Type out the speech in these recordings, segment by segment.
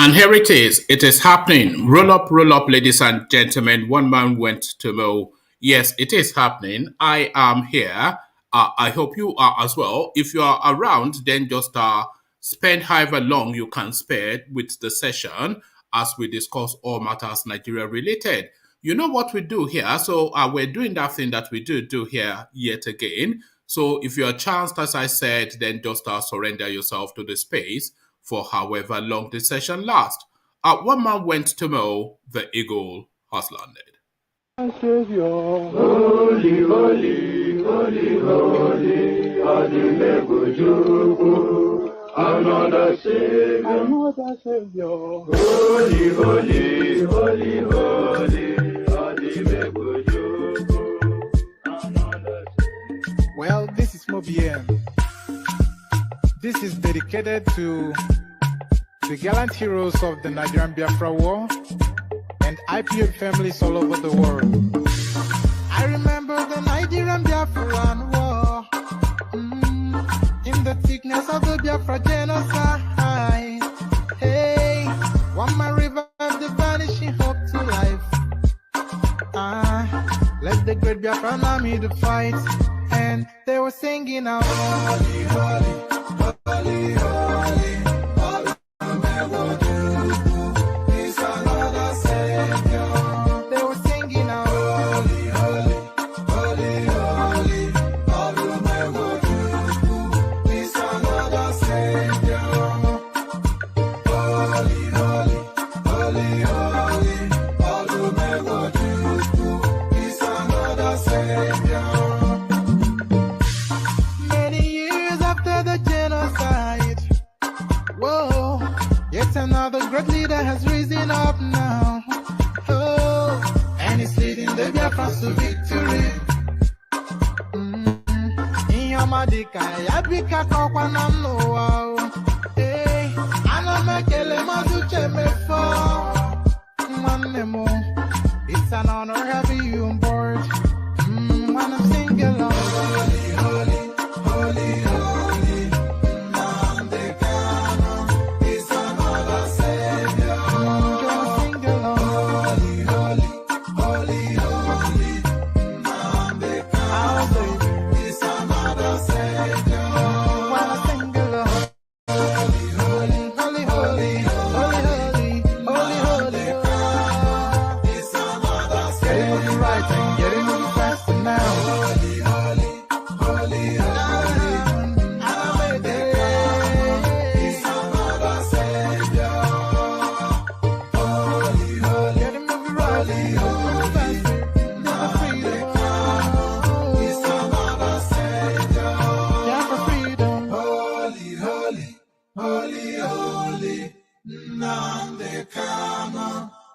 And here it is. It is happening. Roll up, ladies and gentlemen. One man went to mow. Yes, it is happening. I am here. I hope you are as well. If you are around, then just spend however long you can spare with the session as we discuss all matters Nigeria related. You know what we do here. So we're doing that thing that we do here yet again. So if you're chanced, as I said, then just surrender yourself to the space for however long the session lasts. One man went to mow, the eagle has landed. Savior, holy, holy, holy, holy, Aregbesola, another Savior, holy, holy, holy, holy, Aregbesola, another Savior. Well, this is Mobien. This is dedicated to the gallant heroes of the Nigerian Biafra War and IPO families all over the world. I remember the Nigerian Biafran War, in the thickness of the Biafra genocide. Hey, one man revived the vanishing hope to life. Let the great Biafran army to fight, and they were singing out, holy, holy, holy, holy. Another great leader has risen up now. Oh, and he's leading the Biafrans to victory. Inyamadika, yabika kwa namno. Hey, anamakele mazuche mefo. Manemo, it's an honor having you on board. When I'm singing along, holy, holy, holy, holy.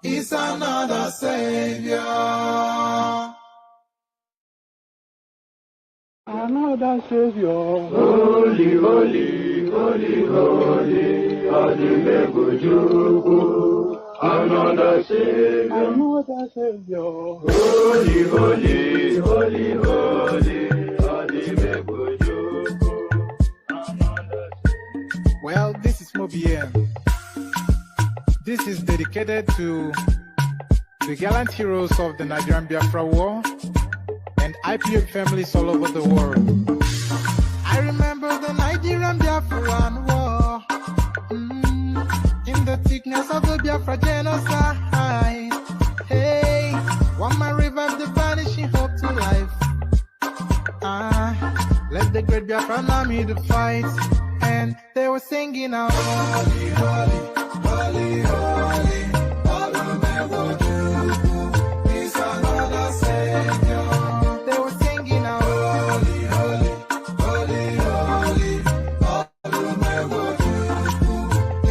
It's another Savior. Another Savior. Holy, holy, holy, holy, Aregbesola, another Savior. Another Savior. Holy, holy, holy, holy, Aregbesola, another Savior. Well, this is Mobien. This is dedicated to the gallant heroes of the Nigerian Biafra War and IPO families all over the world. I remember the Nigerian Biafran War, in the thickness of the Biafra genocide. Hey, one man revived the vanishing hope to life. Let the great Biafran army to fight, and they were singing out, holy, holy, holy, holy, it's another Savior. They were singing out, holy, holy, holy, holy,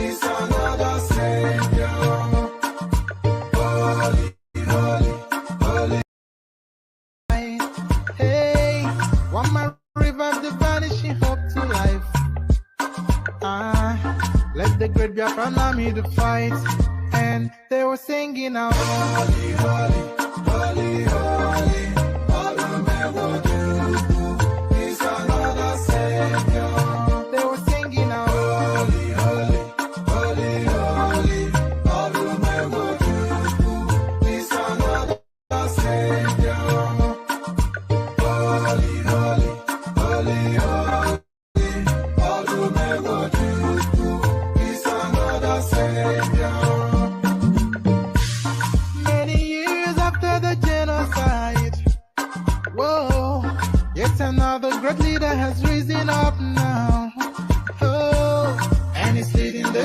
it's another Savior. Holy, holy, holy. Hey, one man revived the vanishing hope to life. Let the great Biafran army to fight, and they were singing out, holy, holy, holy, holy, it's another Savior. They were singing out, holy, holy, holy, holy,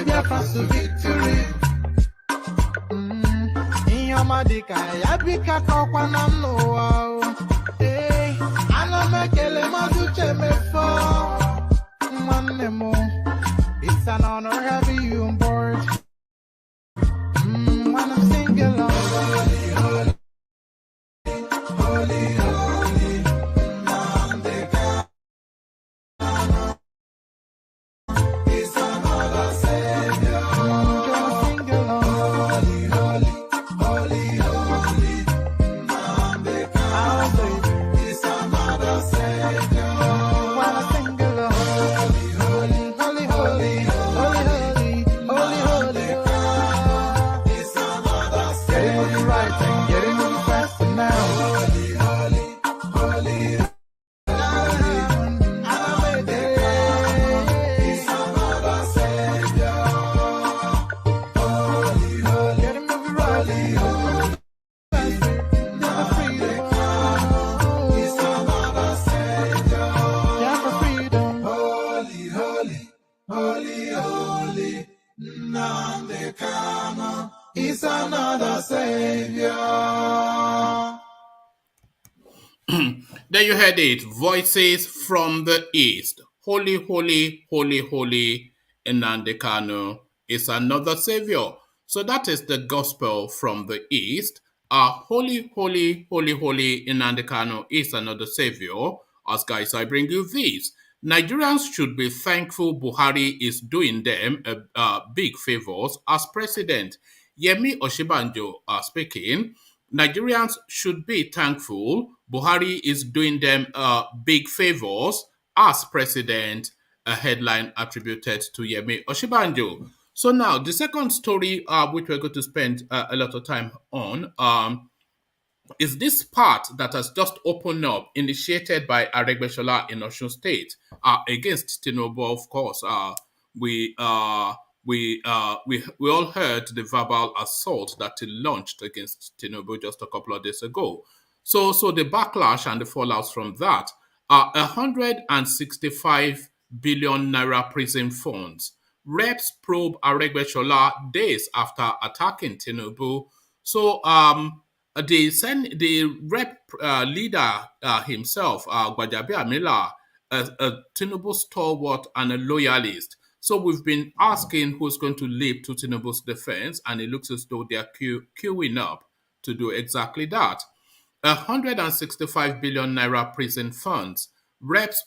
Biafra's to victory. Inyomadika, Yabika Kokwanam no. Hey, Anamakele Mazuche Mefo. One more. It's an honor having you on board. When I'm singing along. Holy, holy, Nandeka. It's another Savior. Just sing along. Holy, holy, Nandeka. It's another Savior. When I sing along. Holy, holy, holy, holy, holy, holy, holy. It's another Savior. Getting it right and getting it fast now. It's another Savior. There you heard it. Voices from the East. Holy, holy, holy, holy, Nnamdi Kanu is another Savior. So that is the gospel from the East. Holy, holy, holy, holy, Nnamdi Kanu is another Savior. As guys, I bring you this. Nigerians should be thankful Buhari is doing them big favors as president. Yemi Osinbajo speaking. Nigerians should be thankful Buhari is doing them big favors as president, a headline attributed to Yemi Osinbajo. So now, the second story which we're going to spend a lot of time on is this part that has just opened up, initiated by Aregbesola in Osun State against Tinubu. Of course, we all heard the verbal assault that he launched against Tinubu just a couple of days ago. So the backlash and the fallout from that are 165 billion naira prison funds. Reps probe Aregbesola days after attacking Tinubu. So the rep leader himself, Gbajabiamila, a Tinubu stalwart and a loyalist. So we've been asking who's going to leap to Tinubu's defense, and it looks as though they are queuing up to do exactly that. 165 billion naira prison funds. Reps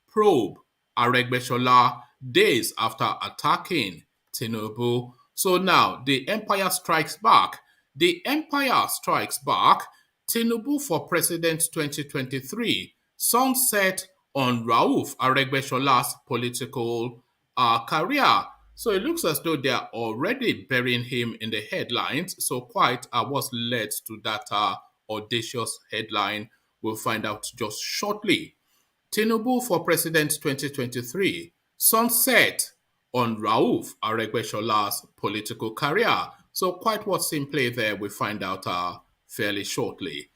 probe Aregbesola days after attacking Tinubu. So now the empire strikes back. The empire strikes back. Tinubu for President 2023. Sunset on Rauf Aregbesola's political career. So it looks as though they are already burying him in the headlines. So quite what led to that audacious headline, we'll find out just shortly. Tinubu for President 2023. Sunset on Rauf Aregbesola's political career. So quite what's in play there, we find out fairly shortly.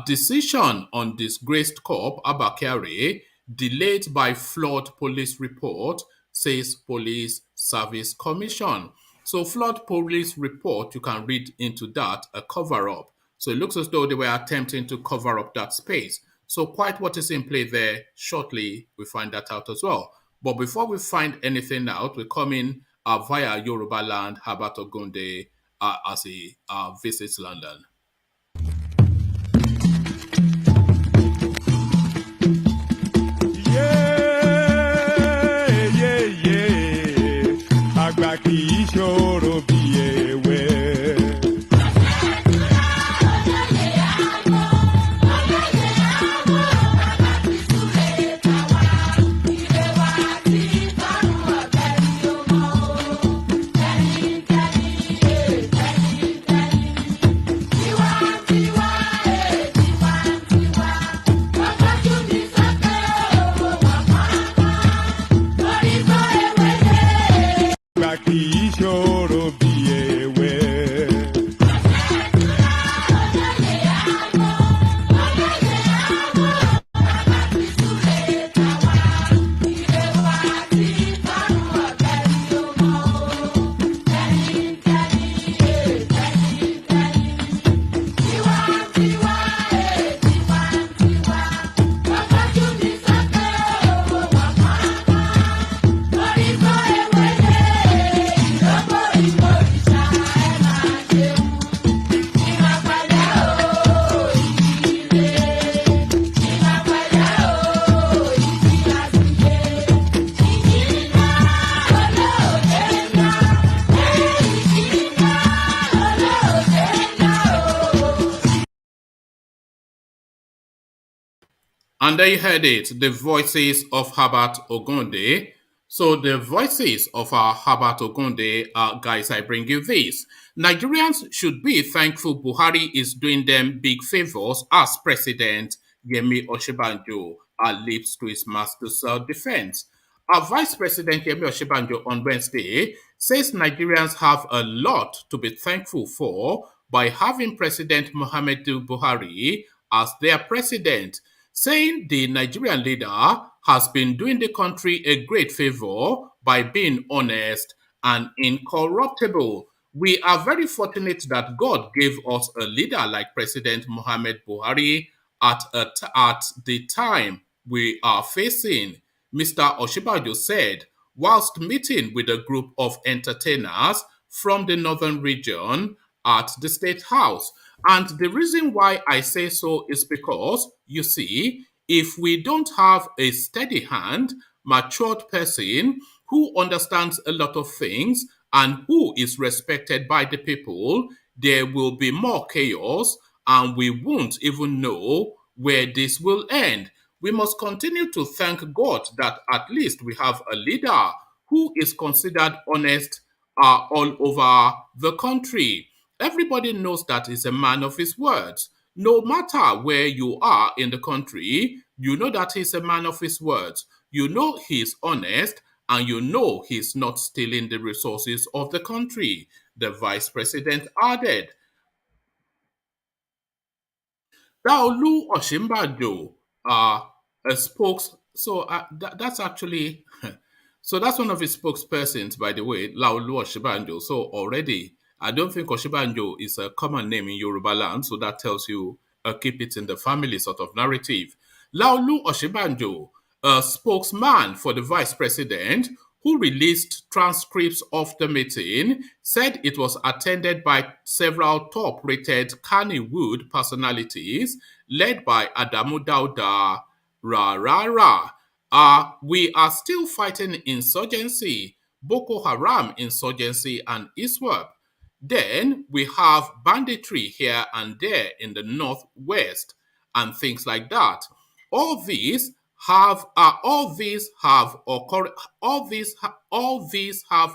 Decision on disgraced cop Abakari delayed by flawed police report, says Police Service Commission. So flawed police report, you can read into that, a cover-up. So it looks as though they were attempting to cover up that space. So quite what is in play there, shortly we find that out as well. But before we find anything out, we come in via Yoruba land, Herbert Ogunde, as he visits London. Àgbà kì í ṣòro bí ewé. Àgbà kì í ṣòro bí ewé. And there you heard it, the voices of Herbert Ogunde. So the voices of our Herbert Ogunde, guys, I bring you this. Nigerians should be thankful Buhari is doing them big favors as President Yemi Oshibanjo leaps to his master's self-defense. Our Vice President Yemi Oshibanjo on Wednesday says Nigerians have a lot to be thankful for by having President Muhammadu Buhari as their president, saying the Nigerian leader has been doing the country a great favor by being honest and incorruptible. We are very fortunate that God gave us a leader like President Muhammad Buhari at the time we are facing, Mr. Oshibajo said, whilst meeting with a group of entertainers from the northern region at the State House. And the reason why I say so is because, you see, if we don't have a steady hand, matured person who understands a lot of things and who is respected by the people, there will be more chaos and we won't even know where this will end. We must continue to thank God that at least we have a leader who is considered honest all over the country. Everybody knows that he's a man of his words. No matter where you are in the country, you know that he's a man of his words. You know he's honest and you know he's not stealing the resources of the country, the vice president added. Daolu Osinbajo, a spokes. So that's actually, so that's one of his spokespersons, by the way, Laolu Osinbajo. So already, I don't think Osinbajo is a common name in Yoruba land. So that tells you, keep it in the family sort of narrative. Laolu Osinbajo, a spokesman for the vice president, who released transcripts of the meeting, said it was attended by several top-rated Kannywood personalities led by Adamu Dauda. Rah, rah, rah. We are still fighting insurgency, Boko Haram insurgency, and ISWAP. Then we have banditry here and there in the northwest and things like that. All these have all these have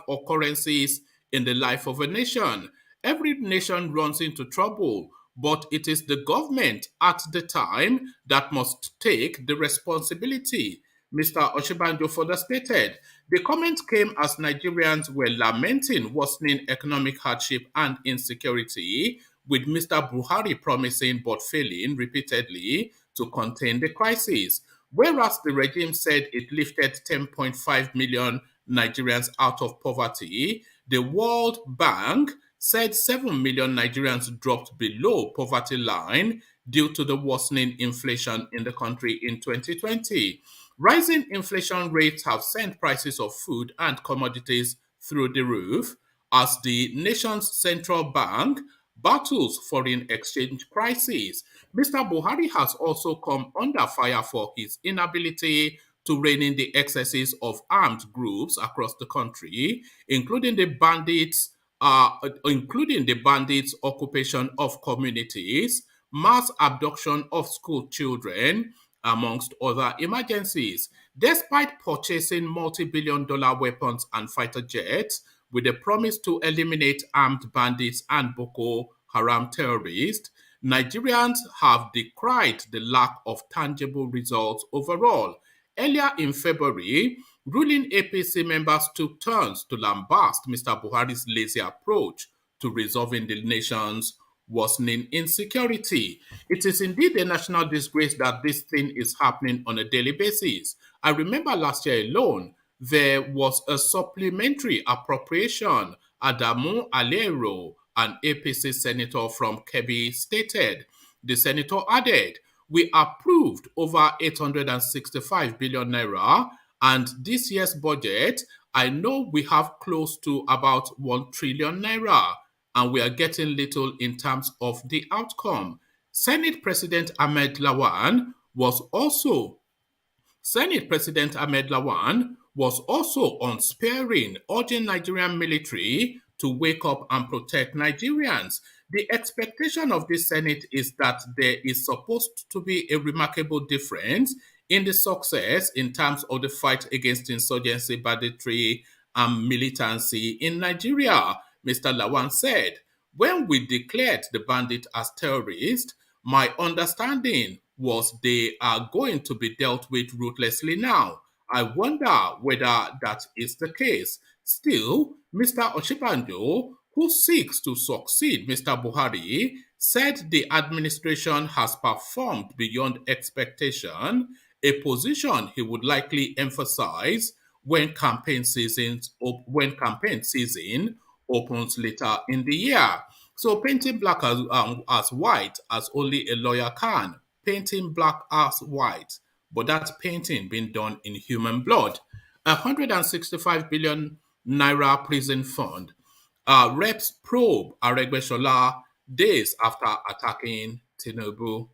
occurrences in the life of a nation. Every nation runs into trouble, but it is the government at the time that must take the responsibility. Mr. Oshibanjo further stated. The comment came as Nigerians were lamenting worsening economic hardship and insecurity, with Mr. Buhari promising but failing repeatedly to contain the crisis. Whereas the regime said it lifted 10.5 million Nigerians out of poverty, the World Bank said 7 million Nigerians dropped below poverty line due to the worsening inflation in the country in 2020. Rising inflation rates have sent prices of food and commodities through the roof as the nation's central bank battles foreign exchange crises. Mr. Buhari has also come under fire for his inability to rein in the excesses of armed groups across the country, including the bandits' occupation of communities, mass abduction of school children, amongst other emergencies. Despite purchasing multi-billion dollar weapons and fighter jets with a promise to eliminate armed bandits and Boko Haram terrorists, Nigerians have decried the lack of tangible results overall. Earlier in February, ruling APC members took turns to lambast Mr. Buhari's lazy approach to resolving the nation's worsening insecurity. It is indeed a national disgrace that this thing is happening on a daily basis. I remember last year alone, there was a supplementary appropriation. Adamu Alero, an APC senator from Kebbi, stated. The senator added, we approved over 865 billion naira, and this year's budget, I know we have close to about 1 trillion naira, and we are getting little in terms of the outcome. Senate President Ahmed Lawan was also Senate President Ahmed Lawan was also unsparing, urging Nigerian military to wake up and protect Nigerians. The expectation of the Senate is that there is supposed to be a remarkable difference in the success in terms of the fight against insurgency, banditry, and militancy in Nigeria. Mr. Lawan said, when we declared the bandit as terrorists, my understanding was they are going to be dealt with ruthlessly now. I wonder whether that is the case. Still, Mr. Osinbajo, who seeks to succeed Mr. Buhari, said the administration has performed beyond expectation, a position he would likely emphasize when campaign season opens later in the year. So painting black as white as only a lawyer can. Painting black as white, but that painting being done in human blood. 165 billion naira prison fund. Reps probe Aregbesola days after attacking Tinubu.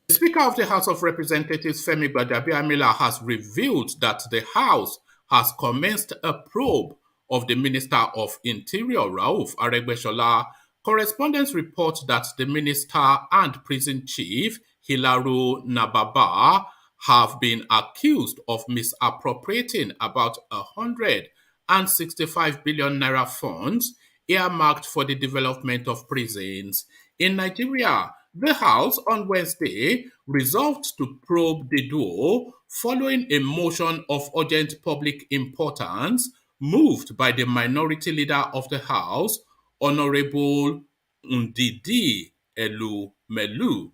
The Speaker of the House of Representatives, Femi Gbajabiamila, has revealed that the House has commenced a probe of the Minister of Interior, Rauf Aregbesola. Correspondents report that the Minister and Prison Chief, Hilaru Nababa, have been accused of misappropriating about 165 billion naira funds earmarked for the development of prisons. In Nigeria, the House on Wednesday resolved to probe the duo following a motion of urgent public importance moved by the minority leader of the House, Honorable Ndidi Elumelu.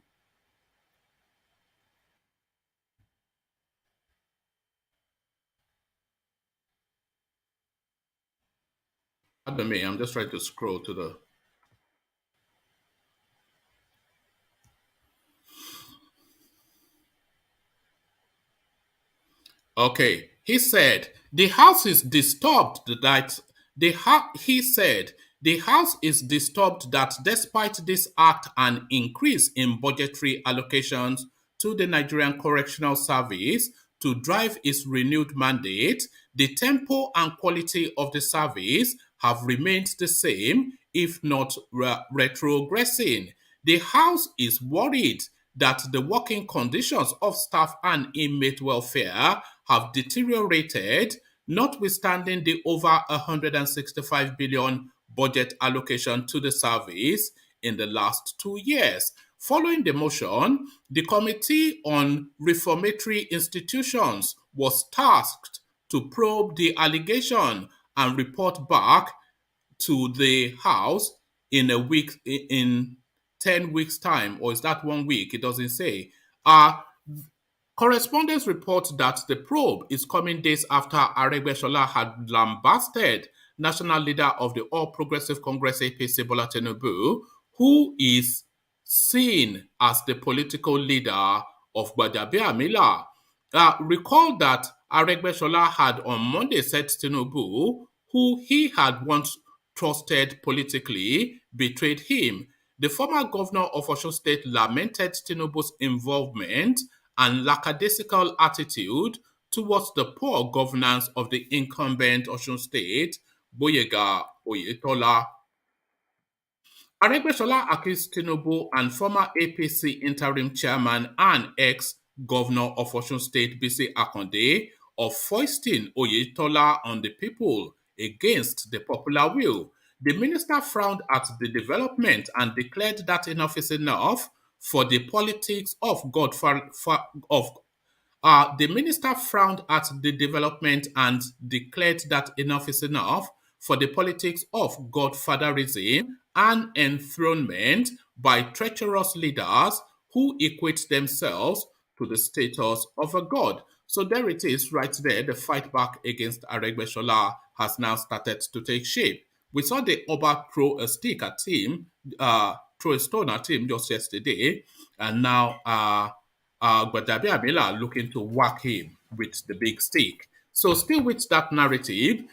Pardon me, I'm just trying to scroll to the. Okay, he said the house is disturbed that he said the house is disturbed that despite this act and increase in budgetary allocations to the Nigerian Correctional Service to drive its renewed mandate, the tempo and quality of the service have remained the same, if not retrogressing. The house is worried that the working conditions of staff and inmate welfare have deteriorated, notwithstanding the over 165 billion budget allocation to the service in the last 2 years. Following the motion, the Committee on Reformatory Institutions was tasked to probe the allegation and report back to the House in a week, in 10 weeks' time, or is that 1 week? It doesn't say. Correspondents report that the probe is coming days after Aregbesola had lambasted national leader of the All Progressive Congress APC, Bola Tinubu, who is seen as the political leader of Gbajabiamila. Recall that Aregbesola had on Monday said Tinubu, who he had once trusted politically, betrayed him. The former governor of Osun State lamented Tinubu's involvement and lackadaisical attitude towards the poor governance of the incumbent Osun State, Boyega Oyetola. Aregbesola accused Tinubu and former APC interim chairman and ex-governor of Osun State, Bisi Akande, of foisting Oyetola on the people against the popular will. The minister frowned at the development and declared that enough is enough for the politics of the minister frowned at the development and declared that enough is enough for the politics of godfatherism and enthronement by treacherous leaders who equate themselves to the status of a god. So there it is, right there. The fight back against Aregbesola has now started to take shape. We saw the Oba throw a stick at him, throw a stone at him just yesterday, and now Gbajabiamila looking to whack him with the big stick. So still with that narrative,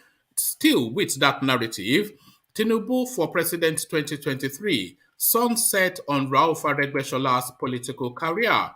Tinubu for President 2023, sunset on Rauf Aregbesola's political career.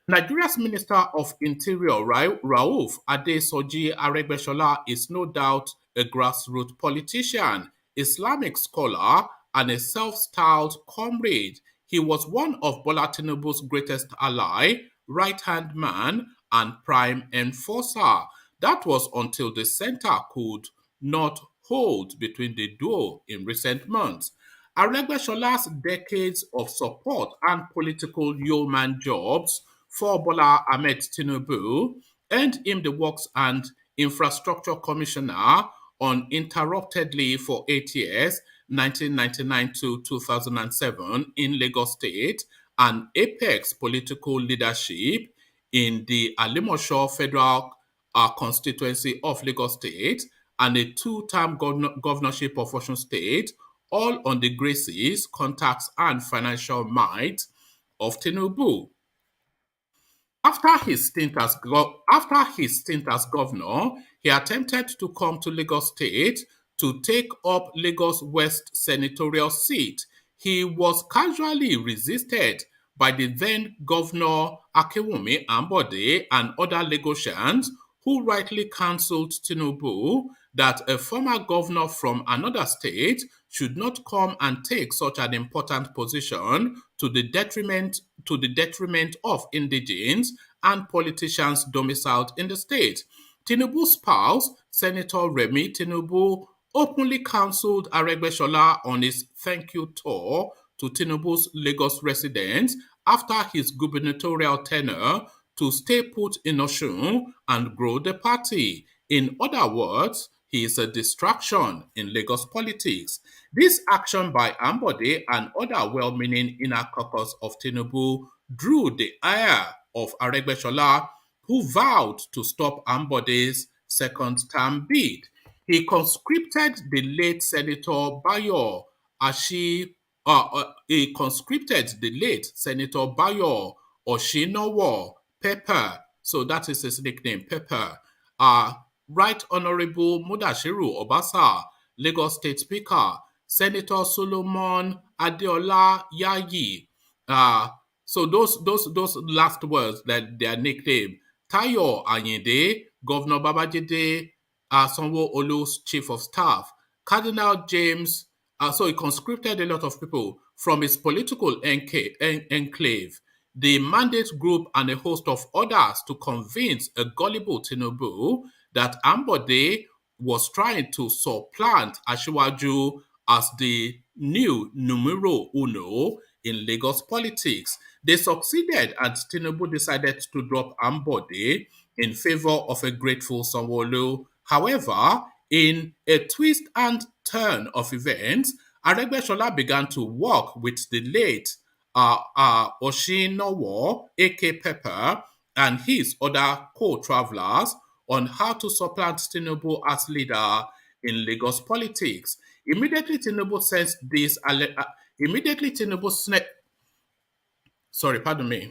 Nigeria's Minister of Interior, Rauf Adesoji Aregbesola, is no doubt a grassroots politician, Islamic scholar, and a self-styled comrade. He was one of Bola Tinubu's greatest ally, right-hand man, and prime enforcer. That was until the center could not hold between the duo in recent months. Aregbesola's decades of support and political yeoman jobs for Bola Ahmed Tinubu earned him the Works and Infrastructure Commissioner uninterruptedly for 8 years, 1999 to 2007, in Lagos State, and apex political leadership in the Alimosho Federal constituency of Lagos State, and a two-term governorship of Osun State, all on the graces, contacts, and financial might of Tinubu. After his stint as governor, he attempted to come to Lagos State to take up Lagos West senatorial seat. He was casually resisted by the then Governor Akewumi Ambode and other Lagosians, who rightly counseled Tinubu that a former governor from another state should not come and take such an important position to the detriment of indigents and politicians domiciled in the state. Tinubu's spouse, Senator Remi Tinubu, openly counseled Aregbesola on his thank you tour to Tinubu's Lagos residents after his gubernatorial tenure to stay put in Osun and grow the party. In other words, he is a distraction in Lagos politics. This action by Ambode and other well-meaning inner caucus of Tinubu drew the ire of Aregbesola, who vowed to stop Ambode's second-term bid. He conscripted the late Senator Bayo Ashi. He conscripted the late Senator Bayo Oshinowo Pepper. So that is his nickname, Pepper. Right Honorable Mudashiru Obasa, Lagos State Speaker, Senator Solomon Adeola Yayi. So those last words, that their nickname, Tayo Ayinde, Governor Babajide Sanwo-Olu's chief of staff, Cardinal James. So he conscripted a lot of people from his political enclave, the Mandate Group, and a host of others to convince a gullible Tinubu that Ambode was trying to supplant Asiwaju as the new numero uno in Lagos politics. They succeeded, and Tinubu decided to drop Ambode in favor of a grateful Sanwo-Olu. However, in a twist and turn of events, Aregbesola began to work with the late Oshinowo, A.K. Pepper, and his other co-travelers on how to supplant Tinubu as leader in Lagos politics. Immediately Tinubu sensed this. Immediately Tinubu sorry, pardon me.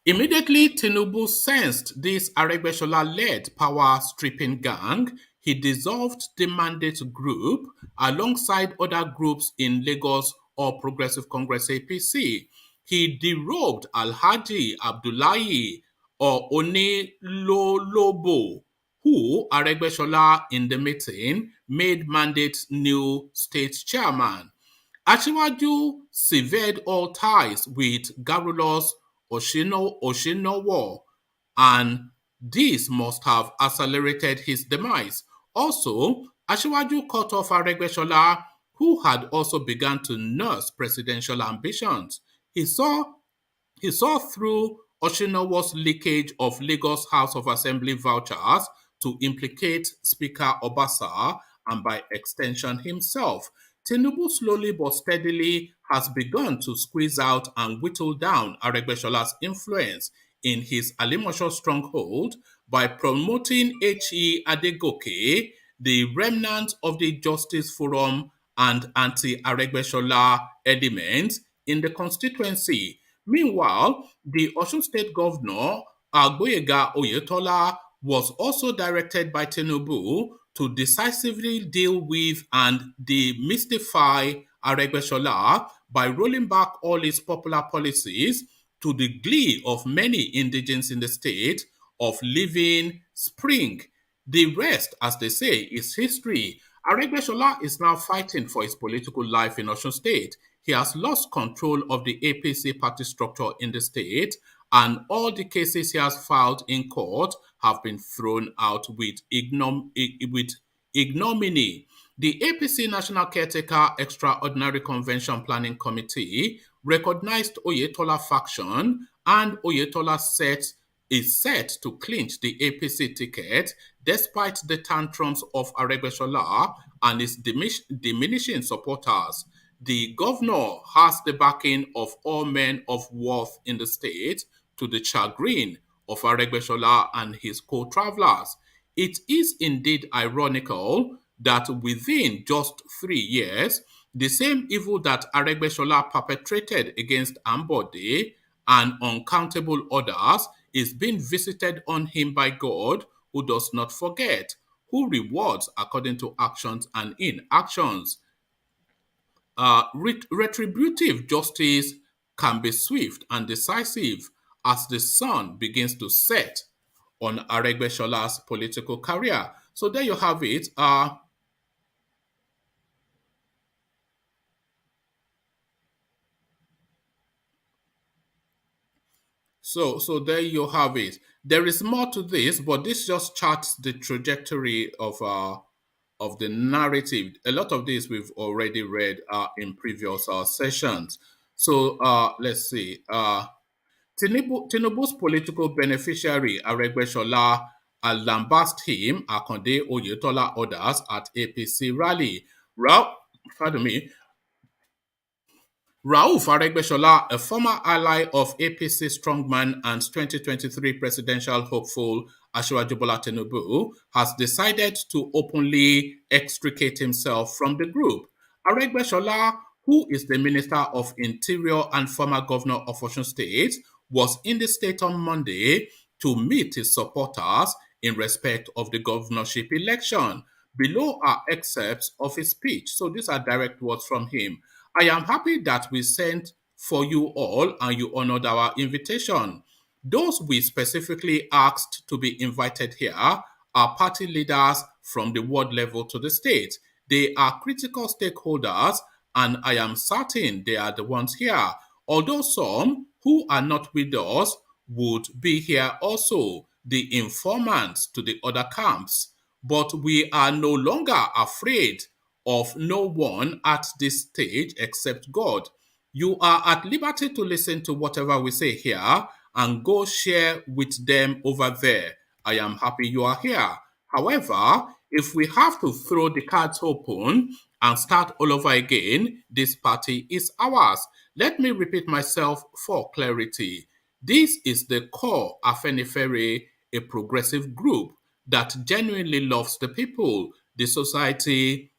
Immediately Tinubu sensed this Aregbesola-led power-stripping gang. He dissolved the Mandate Group alongside other groups in Lagos All Progressive Congress APC. He derobed Alhaji Abdullahi or Onilolobo, who Aregbesola in the meeting made Mandate's new state chairman. Asiwaju severed all ties with Garulus Oshinowo, and this must have accelerated his demise. Also, Asiwaju cut off Aregbesola, who had also begun to nurse presidential ambitions. He saw through Oshinowo's leakage of Lagos House of Assembly vouchers to implicate Speaker Obasa and by extension himself. Tinubu slowly but steadily has begun to squeeze out and whittle down Aregbesola's influence in his Alimosho stronghold by promoting H.E. Adegoke, the remnant of the Justice Forum and anti-Aregbesola elements in the constituency. Meanwhile, the Osun State Governor, Agboyega Oyetola, was also directed by Tinubu to decisively deal with and demystify Aregbesola by rolling back all his popular policies, to the glee of many indigents in the state, of leaving spring. The rest, as they say, is history. Aregbesola is now fighting for his political life in Osun State. He has lost control of the APC party structure in the state, and all the cases he has filed in court have been thrown out with ignominy. The APC National Caretaker Extraordinary Convention Planning Committee recognized Oyetola faction, and Oyetola is set to clinch the APC ticket despite the tantrums of Aregbesola and his diminishing supporters. The governor has the backing of all men of worth in the state, to the chagrin of Aregbesola and his co-travelers. It is indeed ironical that within just 3 years, the same evil that Aregbesola perpetrated against Ambode and uncountable others is being visited on him by God, who does not forget, who rewards according to actions and inactions. Retributive justice can be swift and decisive as the sun begins to set on Aregbesola's political career. So there you have it. So there you have it. There is more to this, but this just charts the trajectory of the narrative. A lot of this we've already read in previous sessions. So let's see. Tinubu's political beneficiary, Aregbesola, lambasted him, Akonde Oyetola others at APC rally. Pardon me, Rauf Aregbesola, a former ally of APC strongman and 2023 presidential hopeful Asiwaju Bola Tinubu, has decided to openly extricate himself from the group. Aregbesola, who is the Minister of Interior and former Governor of Osun State, was in the state on Monday to meet his supporters in respect of the governorship election. Below are excerpts of his speech. So these are direct words from him. I am happy that we sent for you all and you honored our invitation. Those we specifically asked to be invited here are party leaders from the ward level to the state. They are critical stakeholders, and I am certain they are the ones here. Although some who are not with us would be here also, the informants to the other camps. But we are no longer afraid of no one at this stage except God. You are at liberty to listen to whatever we say here and go share with them over there. I am happy you are here. However, if we have to throw the cards open and start all over again, this party is ours. Let me repeat myself for clarity. This is the core Afenifere, a progressive group that genuinely loves the people, the society,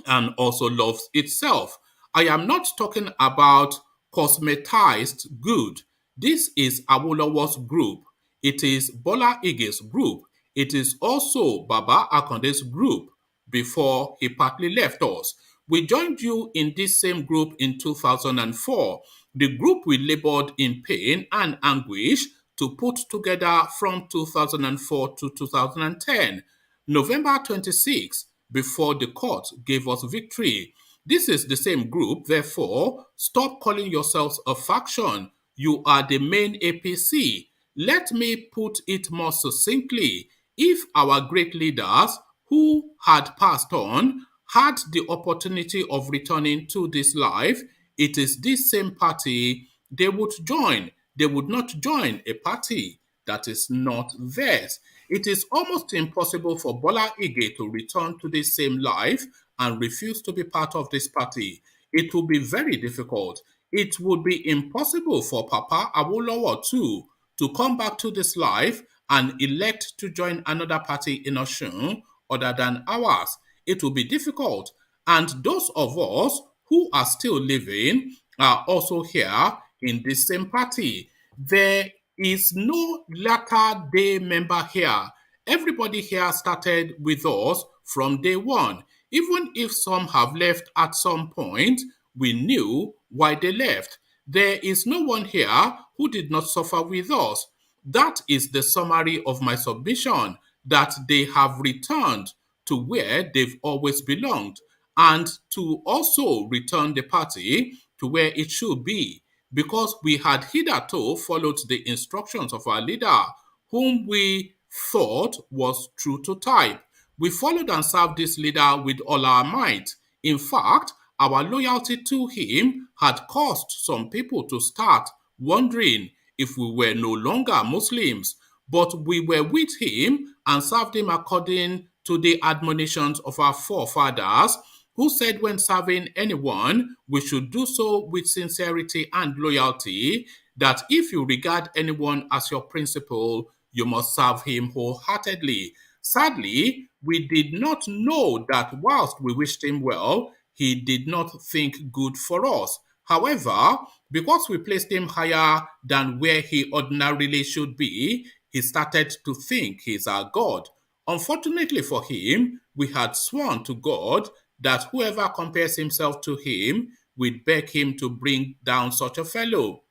and also loves itself. I am not talking about cosmetized good. This is Awolowo's group. It is Bola Ige's group. It is also Baba Akonde's group before he partly left us. We joined you in this same group in 2004, the group we labored in pain and anguish to put together from 2004 to 2010. November 26, before the court gave us victory. This is the same group, therefore, stop calling yourselves a faction. You are the main APC. Let me put it more succinctly. If our great leaders who had passed on had the opportunity of returning to this life, it is this same party they would join. They would not join a party that is not theirs. It is almost impossible for Bola Ige to return to this same life and refuse to be part of this party. It will be very difficult. It would be impossible for Papa Awolowo too to come back to this life and elect to join another party in Osun other than ours. It will be difficult. And those of us who are still living are also here in this same party. There is no latter day member here. Everybody here started with us from day one. Even if some have left at some point, we knew why they left. There is no one here who did not suffer with us. That is the summary of my submission. that they have returned to where they've always belonged, and to also return the party to where it should be, because we had hitherto followed the instructions of our leader, whom we thought was true to type. We followed and served this leader with all our might. In fact, our loyalty to him had caused some people to start wondering if we were no longer Muslims, but we were with him and served him according to the admonitions of our forefathers, who said when serving anyone, we should do so with sincerity and loyalty, that if you regard anyone as your principal, you must serve him wholeheartedly. Sadly, we did not know that whilst we wished him well, he did not think good for us. However, because we placed him higher than where he ordinarily should be, he started to think he's our God. Unfortunately for him, we had sworn to God that whoever compares himself to him, we'd beg him to bring down such a fellow.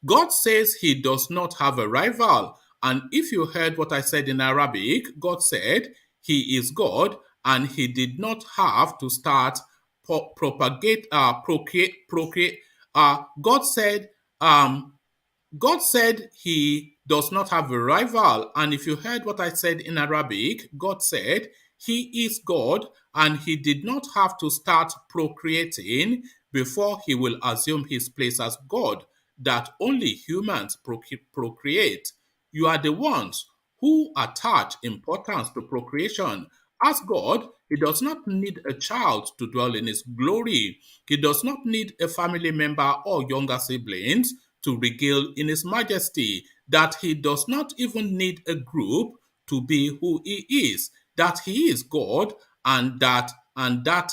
God says he does not have a rival. And if you heard what I said in Arabic, God said he is God and he did not have to start procreate. God said, God said he does not have a rival. And if you heard what I said in Arabic, God said he is God and he did not have to start procreating before he will assume his place as God, that only humans procreate. You are the ones who attach importance to procreation. As God, he does not need a child to dwell in his glory. He does not need a family member or younger siblings to regale in his majesty, that he does not even need a group to be who he is, that he is God and that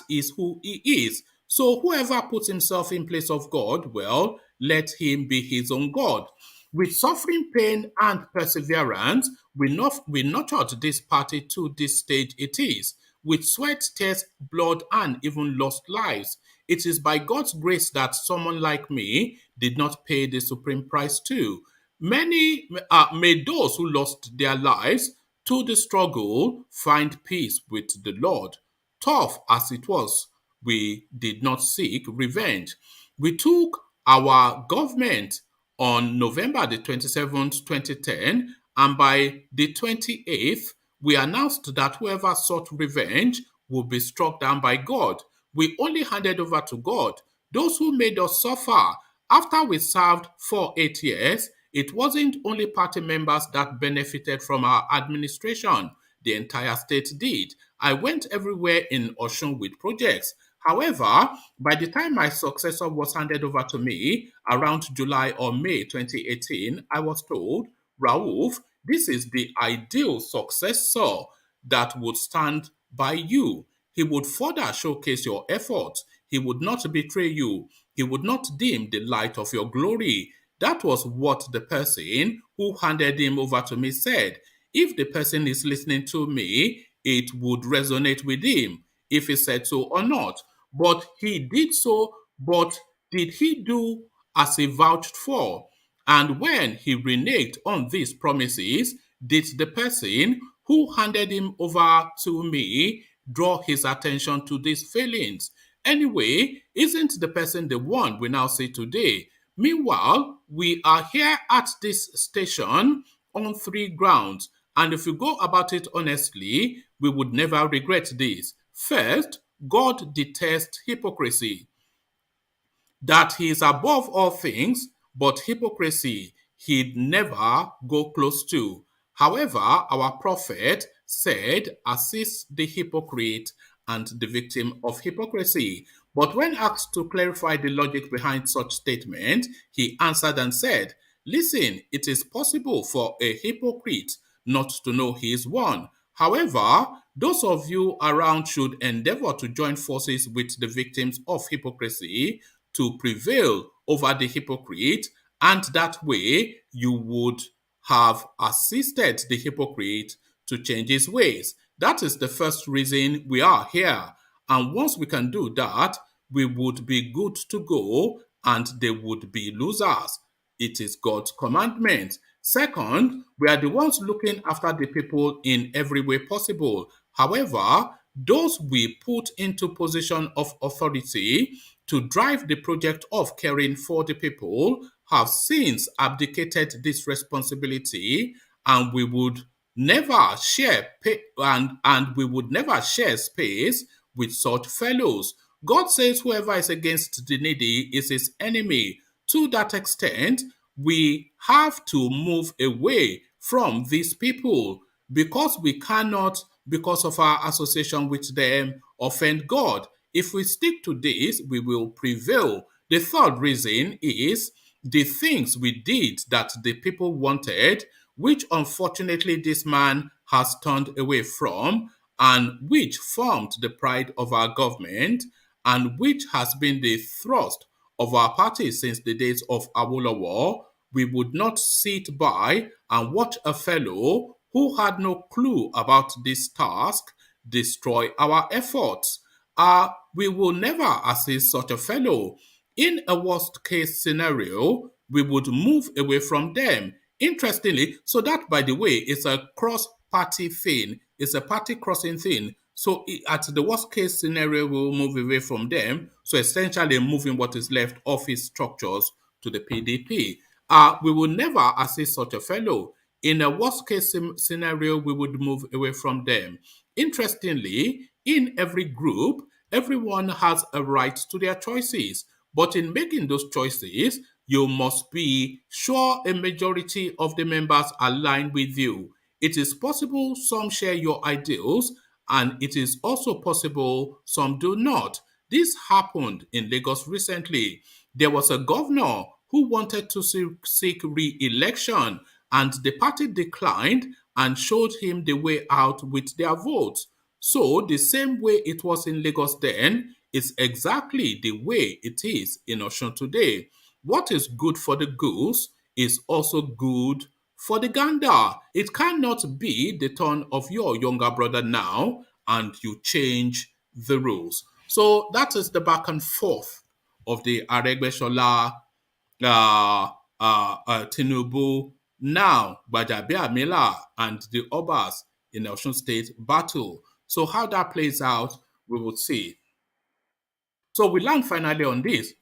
is who he is. So whoever puts himself in place of God, well, let him be his own God. With suffering, pain, and perseverance, we nurtured this party to this stage it is. With sweat, tears, blood, and even lost lives. It is by God's grace that someone like me did not pay the supreme price too. Many may those who lost their lives to the struggle find peace with the Lord. Tough as it was, we did not seek revenge. We took our government on November the 27th, 2010, and by the 28th, we announced that whoever sought revenge would be struck down by God. We only handed over to God. Those who made us suffer after we served for 8 years, it wasn't only party members that benefited from our administration. The entire state did. I went everywhere in Osun with projects. However, by the time my successor was handed over to me around July or May 2018, I was told, Rauf, this is the ideal successor that would stand by you. He would further showcase your efforts. He would not betray you. He would not dim the light of your glory. That was what the person who handed him over to me said. If the person is listening to me, it would resonate with him if he said so or not. But he did so, but did he do as he vouched for? And when he reneged on these promises, did the person who handed him over to me draw his attention to these failings? Anyway, isn't the person the one we now see today? Meanwhile, we are here at this station on three grounds. And if we go about it honestly, we would never regret this. First, God detests hypocrisy, that he is above all things, but hypocrisy he'd never go close to. However, our prophet said, assist the hypocrite and the victim of hypocrisy. But when asked to clarify the logic behind such statement, he answered and said, listen, it is possible for a hypocrite not to know he is one. However, those of you around should endeavor to join forces with the victims of hypocrisy to prevail over the hypocrite, and that way you would have assisted the hypocrite to change his ways. That is the first reason we are here. And once we can do that, we would be good to go and they would be losers. It is God's commandment. Second, we are the ones looking after the people in every way possible. However, those we put into position of authority to drive the project of caring for the people have since abdicated this responsibility, and we would never share and we would never share space with such fellows. God says whoever is against the needy is his enemy. To that extent, we have to move away from these people because we cannot, because of our association with them, offend God. If we stick to this, we will prevail. The third reason is the things we did that the people wanted, which unfortunately this man has turned away from, and which formed the pride of our government, and which has been the thrust of our party since the days of Awolowo. We would not sit by and watch a fellow who had no clue about this task destroy our efforts. We will never assist such a fellow. In a worst case scenario, we would move away from them. Interestingly, so that, by the way, is a cross party thing, it's a party crossing thing. So, at the worst case scenario, we'll move away from them. So, essentially, moving what is left of his structures to the PDP. We will never assist such a fellow. In a worst case scenario, we would move away from them. Interestingly, in every group, everyone has a right to their choices. But in making those choices, you must be sure a majority of the members align with you. It is possible some share your ideals, and it is also possible some do not. This happened in Lagos recently. There was a governor who wanted to seek re-election, and the party declined and showed him the way out with their votes. So the same way it was in Lagos then is exactly the way it is in Osun today. What is good for the goose is also good for the gander. It cannot be the turn of your younger brother now and you change the rules. So that is the back and forth of the Aregbesola Tinubu, now Gbajabiamila, and the Obas in Osun State battle. So how that plays out, we will see. So we land finally on this.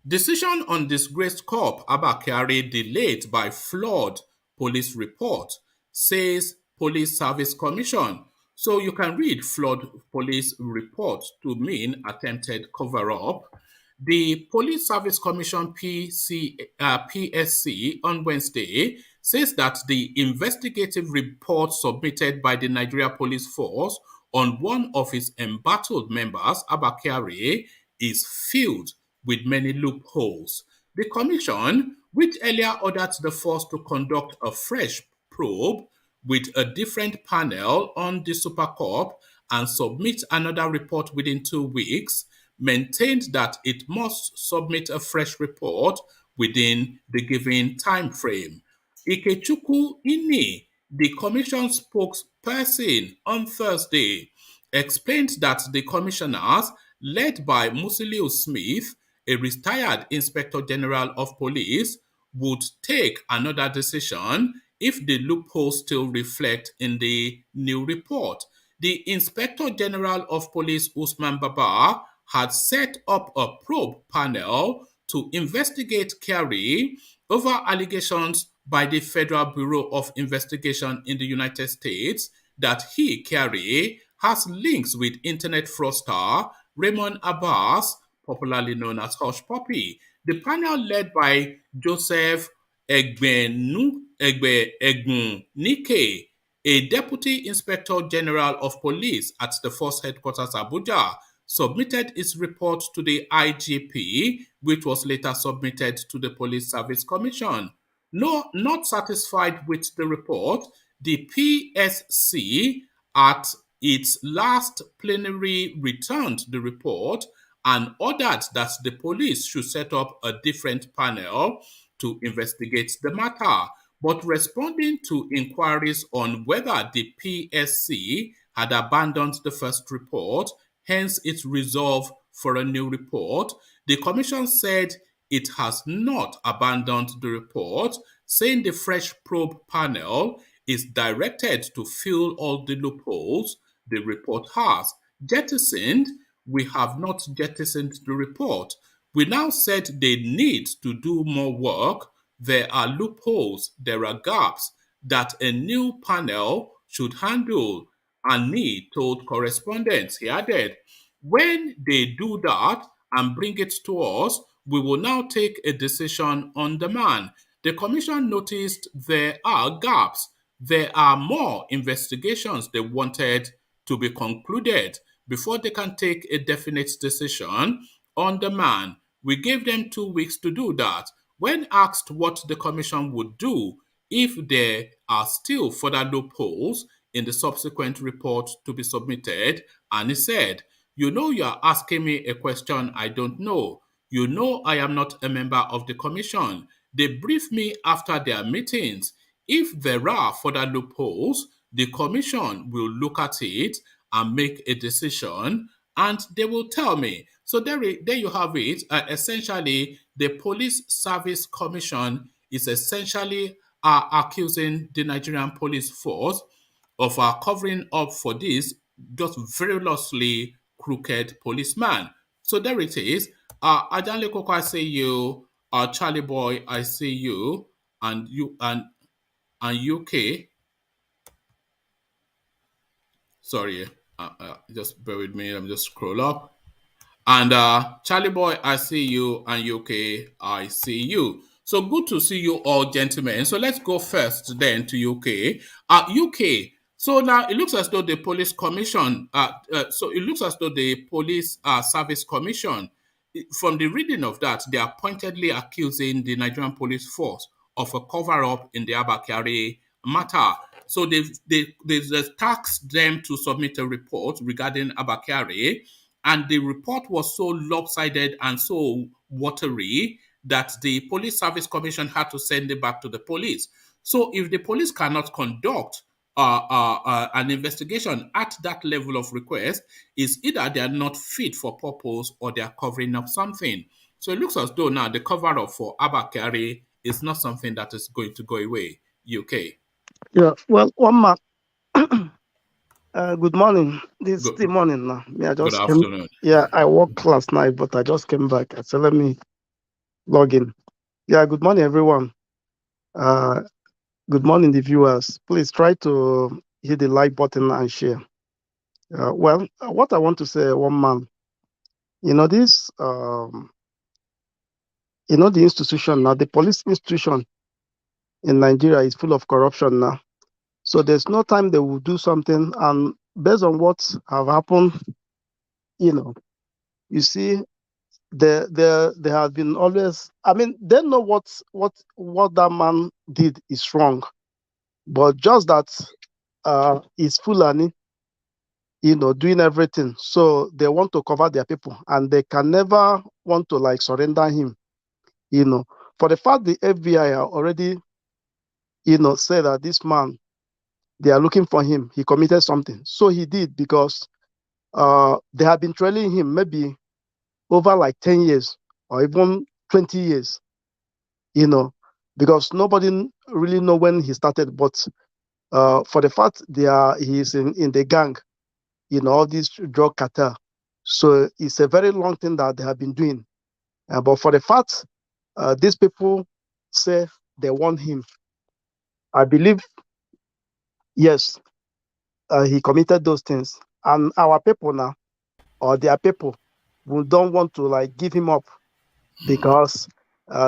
Decision on disgraced cop Abba Kyari delayed by flawed police report, says Police Service Commission. So you can read flawed police report to mean attempted cover-up. The Police Service Commission PSC on Wednesday says that the investigative report submitted by the Nigeria Police Force on one of its embattled members, Abba Kyari, is filled with many loopholes. The commission, which earlier ordered the force to conduct a fresh probe with a different panel on the Super Cup and submit another report within 2 weeks, maintained that it must submit a fresh report within the given time frame. Ikechukwu Ini, the commission spokesperson, on Thursday explained that the commissioners, led by Musiliu Smith, a retired Inspector General of Police, would take another decision if the loopholes still reflect in the new report. The Inspector General of Police, Usman Baba, had set up a probe panel to investigate Kyari over allegations by the Federal Bureau of Investigation in the United States that he, Kyari, has links with internet fraudster Raymond Abbas, popularly known as Hush Puppy. The panel, led by Joseph Egbenike, a Deputy Inspector General of Police at the Force Headquarters Abuja, submitted its report to the IGP, which was later submitted to the Police Service Commission. Not satisfied with the report, the PSC at its last plenary returned the report and ordered that the police should set up a different panel to investigate the matter. But responding to inquiries on whether the PSC had abandoned the first report, hence its resolve for a new report, the commission said it has not abandoned the report, saying the fresh probe panel is directed to fill all the loopholes the report has. Jettisoned, we have not jettisoned the report. We now said they need to do more work. There are loopholes, there are gaps that a new panel should handle and need told correspondents. He added, when they do that and bring it to us, we will now take a decision on demand. The commission noticed there are gaps. There are more investigations they wanted to be concluded before they can take a definite decision on demand. We gave them 2 weeks to do that. When asked what the commission would do if there are still further loopholes in the subsequent report to be submitted, and he said, you know, you are asking me a question I don't know. You know, I am not a member of the commission. They brief me after their meetings. If there are further loopholes, the commission will look at it and make a decision, and they will tell me. So there you have it. Essentially, the Police Service Commission is essentially accusing the Nigerian police force of covering up for this just variously crooked policeman. So there it is. Ajanle Koko, I see you. Charlie Boy, I see you. And you and UK. Sorry, just bear with me. Let me just scroll up. And Charlie Boy, I see you. And UK, I see you. So good to see you all, gentlemen. So let's go first then to UK. UK. So now it looks as though the police commission, so it looks as though the police service commission, from the reading of that, they are pointedly accusing the Nigerian police force of a cover-up in the Abakari matter. So they've tasked them to submit a report regarding Abakari, and the report was so lopsided and so watery that the Police Service Commission had to send it back to the police. So if the police cannot conduct an investigation at that level of request, is either they are not fit for purpose or they are covering up something. So it looks as though now the cover up for Abakari is not something that is going to go away. UK. Yeah, well, one man. Good morning. This is Good, the morning now. Me, I good just came. afternoon. Yeah, I worked last night, but I just came back. I said, let me log in. Yeah, good morning, everyone. Good morning, the viewers. Please try to hit the like button and share. What I want to say, one man, this, the institution now, the police institution in Nigeria is full of corruption now. So there's no time they will do something, and based on what have happened, you see, they have been always. I mean, they know what that man did is wrong, but just that he's Fulani, doing everything. So they want to cover their people, and they can never want to surrender him. For the fact the FBI are already, say that this man, they are looking for him. He committed something. So he did, because they have been trailing him maybe over 10 years or even 20 years, because nobody really know when he started. But for the fact he's in the gang, all these drug cartel. So it's a very long thing that they have been doing. But for the fact these people say they want him, I believe, yes, he committed those things. And our people now, or their people, who don't want to give him up, because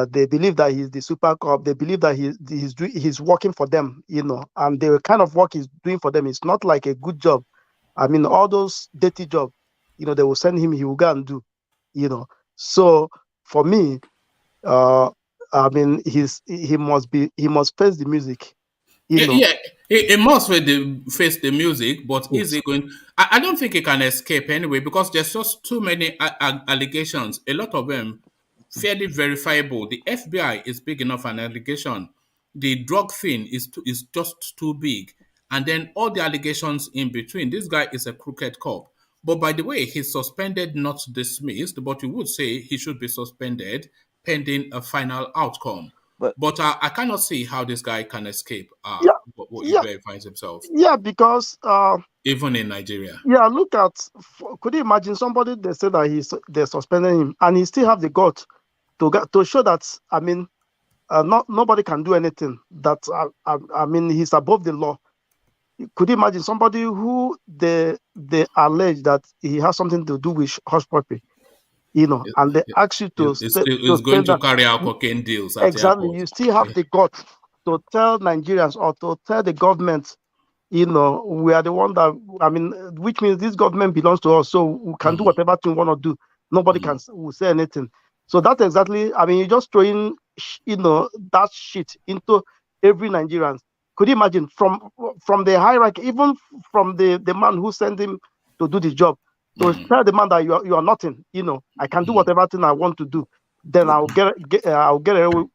they believe that he's the super cop. They believe that he's working for them, and the kind of work he's doing for them is not like a good job. I mean, all those dirty jobs, they will send him, he will go and do, So for me, I mean, he must face the music, Yeah, he must face the music, but is Yes. he going? I don't think he can escape anyway, because there's just too many allegations. A lot of them fairly verifiable. The FBI is big enough an allegation. The drug thing is just too big, and then all the allegations in between. This guy is a crooked cop. But by the way, he's suspended, not dismissed. But you would say he should be suspended pending a final outcome. But I cannot see how this guy can escape Yeah, what yeah, where he finds himself, yeah. Because even in Nigeria. yeah, look at. Could you imagine somebody they say that they suspended him and he still have the guts to show that nobody can do anything. That I mean he's above the law. Could you imagine somebody who they allege that he has something to do with hush puppy, and they ask you to Is stay going to that. carry out cocaine deals at the Exactly, airport. you still have the guts to tell Nigerians or to tell the government, we are the one that, I mean, which means this government belongs to us, so we can do whatever thing we want to do. Nobody will say anything. So that's exactly, I mean, you're just throwing, that shit into every Nigerian. Could you imagine from the hierarchy, even from the man who sent him to do the job, to tell the man that you are nothing, I can do whatever thing I want to do, then I'll get away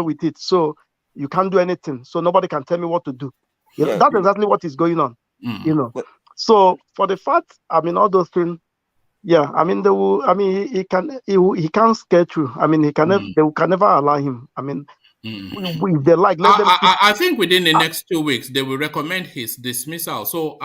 with it. So you can't do anything. So nobody can tell me what to do. Yeah, That's exactly what is going on. But So for the fact, I mean, all those things, yeah, I mean, they will. I mean, he can't get through. I mean, they can never allow him. I mean, if they like, let them keep. I think within the next 2 weeks they will recommend his dismissal. So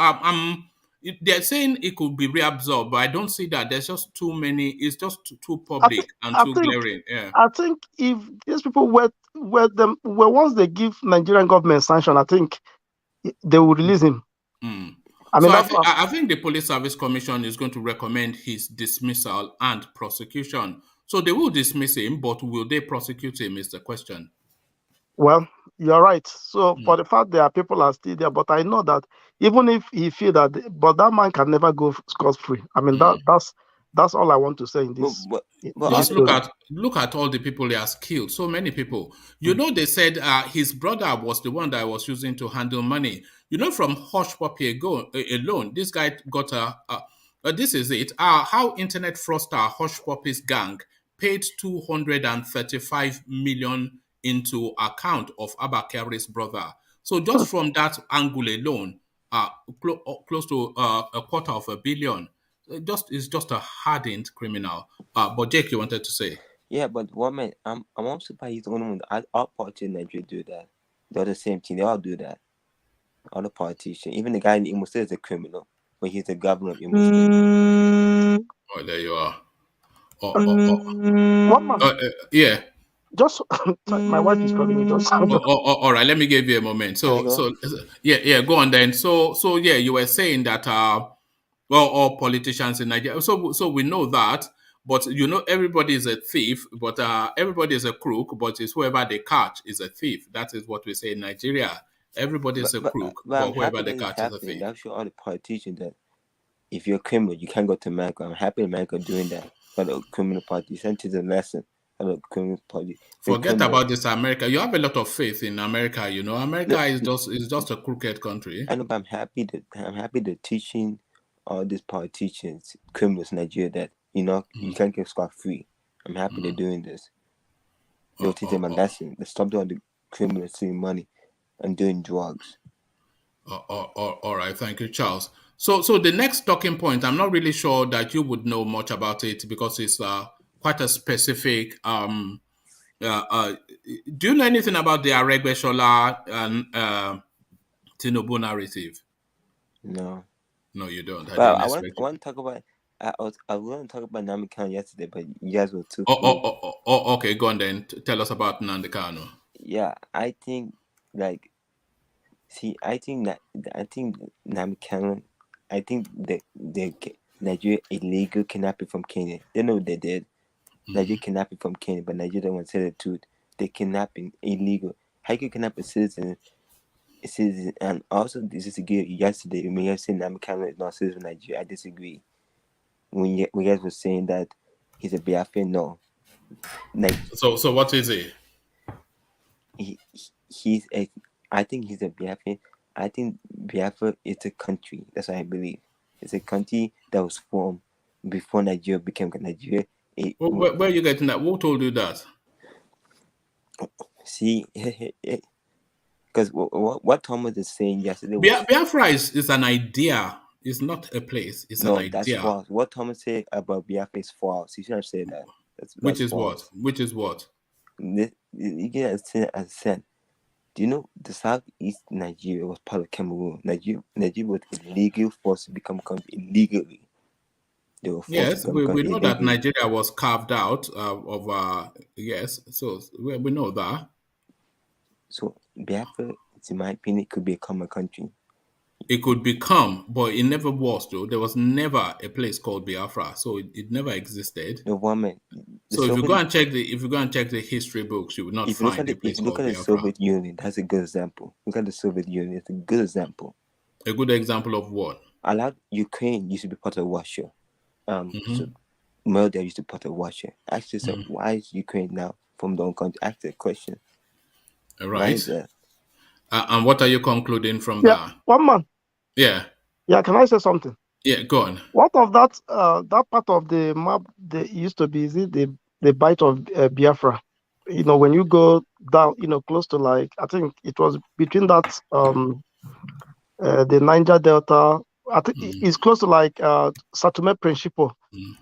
they're saying it could be reabsorbed, but I don't see that. There's just too many. It's just too I think, public and I too think, glaring. Yeah. I think if these people were once they give Nigerian government sanction, I think they will release him. I So mean, that's what. I think the Police Service Commission is going to recommend his dismissal and prosecution. So they will dismiss him, but will they prosecute him is the question. Well, you're right. So for the fact there are people are still there, but I know that even if he feel that, but that man can never go scot free. I mean, that's all I want to say in this. but Just also, look at all the people he has killed. So many people. They said his brother was the one that was using to handle money. From Hush Puppy alone, this guy got this is it. How internet fraudster Hush Puppy's gang paid 235 million into account of Abakari's brother. So just from that angle alone, close to a quarter of a billion. Is just a hardened criminal. But Jake, you wanted to say? yeah, but I'm also surprised he's the only one. All politicians in Nigeria do that. They're the same thing. They all do that. All the politicians, even the guy in Imo State is a criminal, but he's the governor of Imo State. Oh, there you are. One man, Yeah. just my wife is calling me. Just All right. Let me give you a moment. Can I So, go? yeah. Go on then. So yeah, you were saying that well, all politicians in Nigeria. So we know that, but everybody is a thief, but everybody is a crook, but it's whoever they catch is a thief. That is what we say in Nigeria. Everybody is a crook, But I'm but whoever happy they that it's catch is a happening. thief. That shows all the politicians that if you're a criminal, you can't go to America. I'm happy America doing that. But the criminal party sent to the lesson. The criminal party. Forget about this America. You have a lot of faith in America. America is just a crooked country. I know, but I'm happy that teaching all these politicians, criminals in Nigeria that you can't get scot free. I'm happy they're doing this. They'll teach them a lesson. They stop doing the criminals stealing money and doing drugs. All right, thank you, Charles. So the next talking point, I'm not really sure that you would know much about it because it's quite a specific. Do you know anything about the Aregbesola and Tinubu narrative? No, you don't. I but didn't I expect want to talk about. I was going to talk about Namikawa yesterday, but you guys were too. Okay, go on then. Tell us about Nandekano. Yeah, I think I think Namikawa. I think the Nigeria illegal kidnapping from Kenya. They know what they did. Nigeria kidnapping from Kenya, but Nigeria don't want to say the truth. They're kidnapping illegal. How you can kidnap a citizen, and also disagree yesterday when you guys saying Namikawa is not a citizen of Nigeria. I disagree. When you guys were saying that he's a Biafran, no. So what is he? I think he's a Biafran. I think Biafra is a country. That's what I believe. It's a country that was formed before Nigeria became Nigeria. Where are you getting that? Who told you that? See, because what Thomas is saying yesterday was Biafra is an idea. It's not a place. It's an idea. That's false. What Thomas said about Biafra is false. You shouldn't say that. That's Which is false. what? Which is what? You get as I said. Do you know the southeast Nigeria was part of Cameroon? Nigeria was illegal, forced to become a country illegally. They were forced to Yes, become a we country know that illegally. Nigeria was carved out yes, so we know that. So Biafra, in my opinion, could become a country. It could become, but it never was, though. There was never a place called Biafra, so it never existed. The woman, the So if you go Soviet. and check the history books, you will not If you look find at a if place you look called at the Biafra. Soviet Union, that's a good example. Look at the Soviet Union; it's a good example. A good example of what? A lot Ukraine used to be part of Russia. So Mm-hmm. Moldova used to be part of Russia. Ask yourself, why is Ukraine now from the own country? Ask that question. All Why is right. that? And what are you concluding from Yeah, that? one man. Yeah. Yeah, can I say something? Yeah, go on. What of that part of the map that used to be, is it the bite of Biafra? When you go down, close to, like, I think it was between that the Niger Delta. I think it's close to, like, Satume Principe.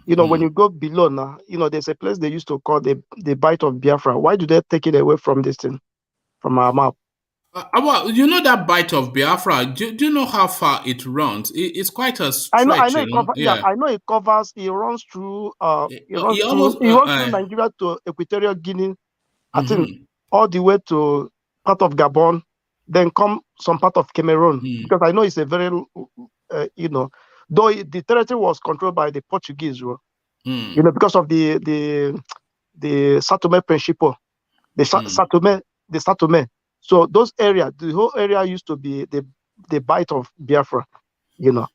When you go below now, there's a place they used to call the bite of Biafra. Why do they take it away from this thing, from our map? Well, you know that bite of Biafra. Do you know how far it runs? It's quite a I stretch, know it covers. Yeah, Yeah. I know it covers. It runs through. It almost. Nigeria to Equatorial Guinea. I think Mhm, all the way to part of Gabon, then come some part of Cameroon. mm, Because I know it's a very, though the territory was controlled by the Portuguese, mm, because of the Satome Principe, mm. the Satome. So those areas, the whole area used to be the bite of Biafra. You know.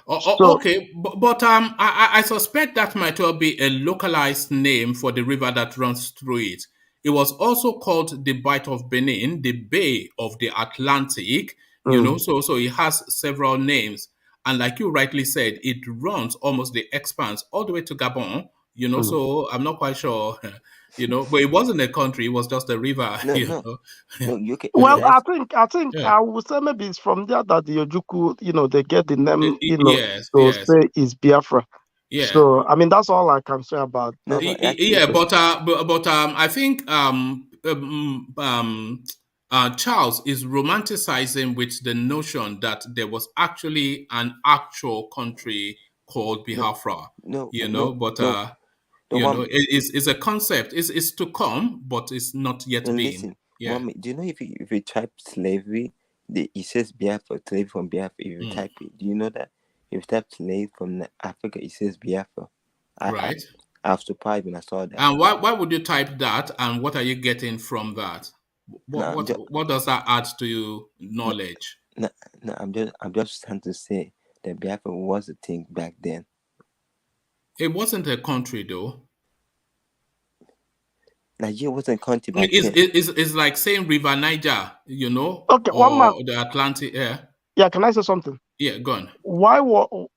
So Okay, but I suspect that might well be a localized name for the river that runs through it. It was also called the Bight of Benin, the Bay of the Atlantic. mm, So it has several names, and like you rightly said, it runs almost the expanse all the way to Gabon. mm. So I'm not quite sure. But it wasn't a country; it was just a river. No, no, no. You can. Well, Can I? I think Yeah. I would say maybe it's from there that the Ojuku, they get the name, Yes, to yes, say is Biafra. yeah. So I mean that's all I can say about No, that. no. Yeah, Actually, but I think Charles is romanticizing with the notion that there was actually an actual country called no, Biafra. no, But no. The one. it's a concept. It's to come, but it's not yet And been. listen, Yeah. mommy. Do you know if you type slavery, it says Biafra, slave from Biafra. If you Mm, type it, do you know that? If you type slave from Africa, it says Biafra. I right. I was surprised when I saw that. And why would you type that? And what are you getting from that? No, What I'm what just what does that add to your no, knowledge? no, no, I'm just trying to say that Biafra was a thing back then. It wasn't a country though. Nigeria wasn't a country I mean, back then. it's like saying River Niger, Okay, one man. or the Atlantic. Yeah, Yeah, can I say something? yeah, gone.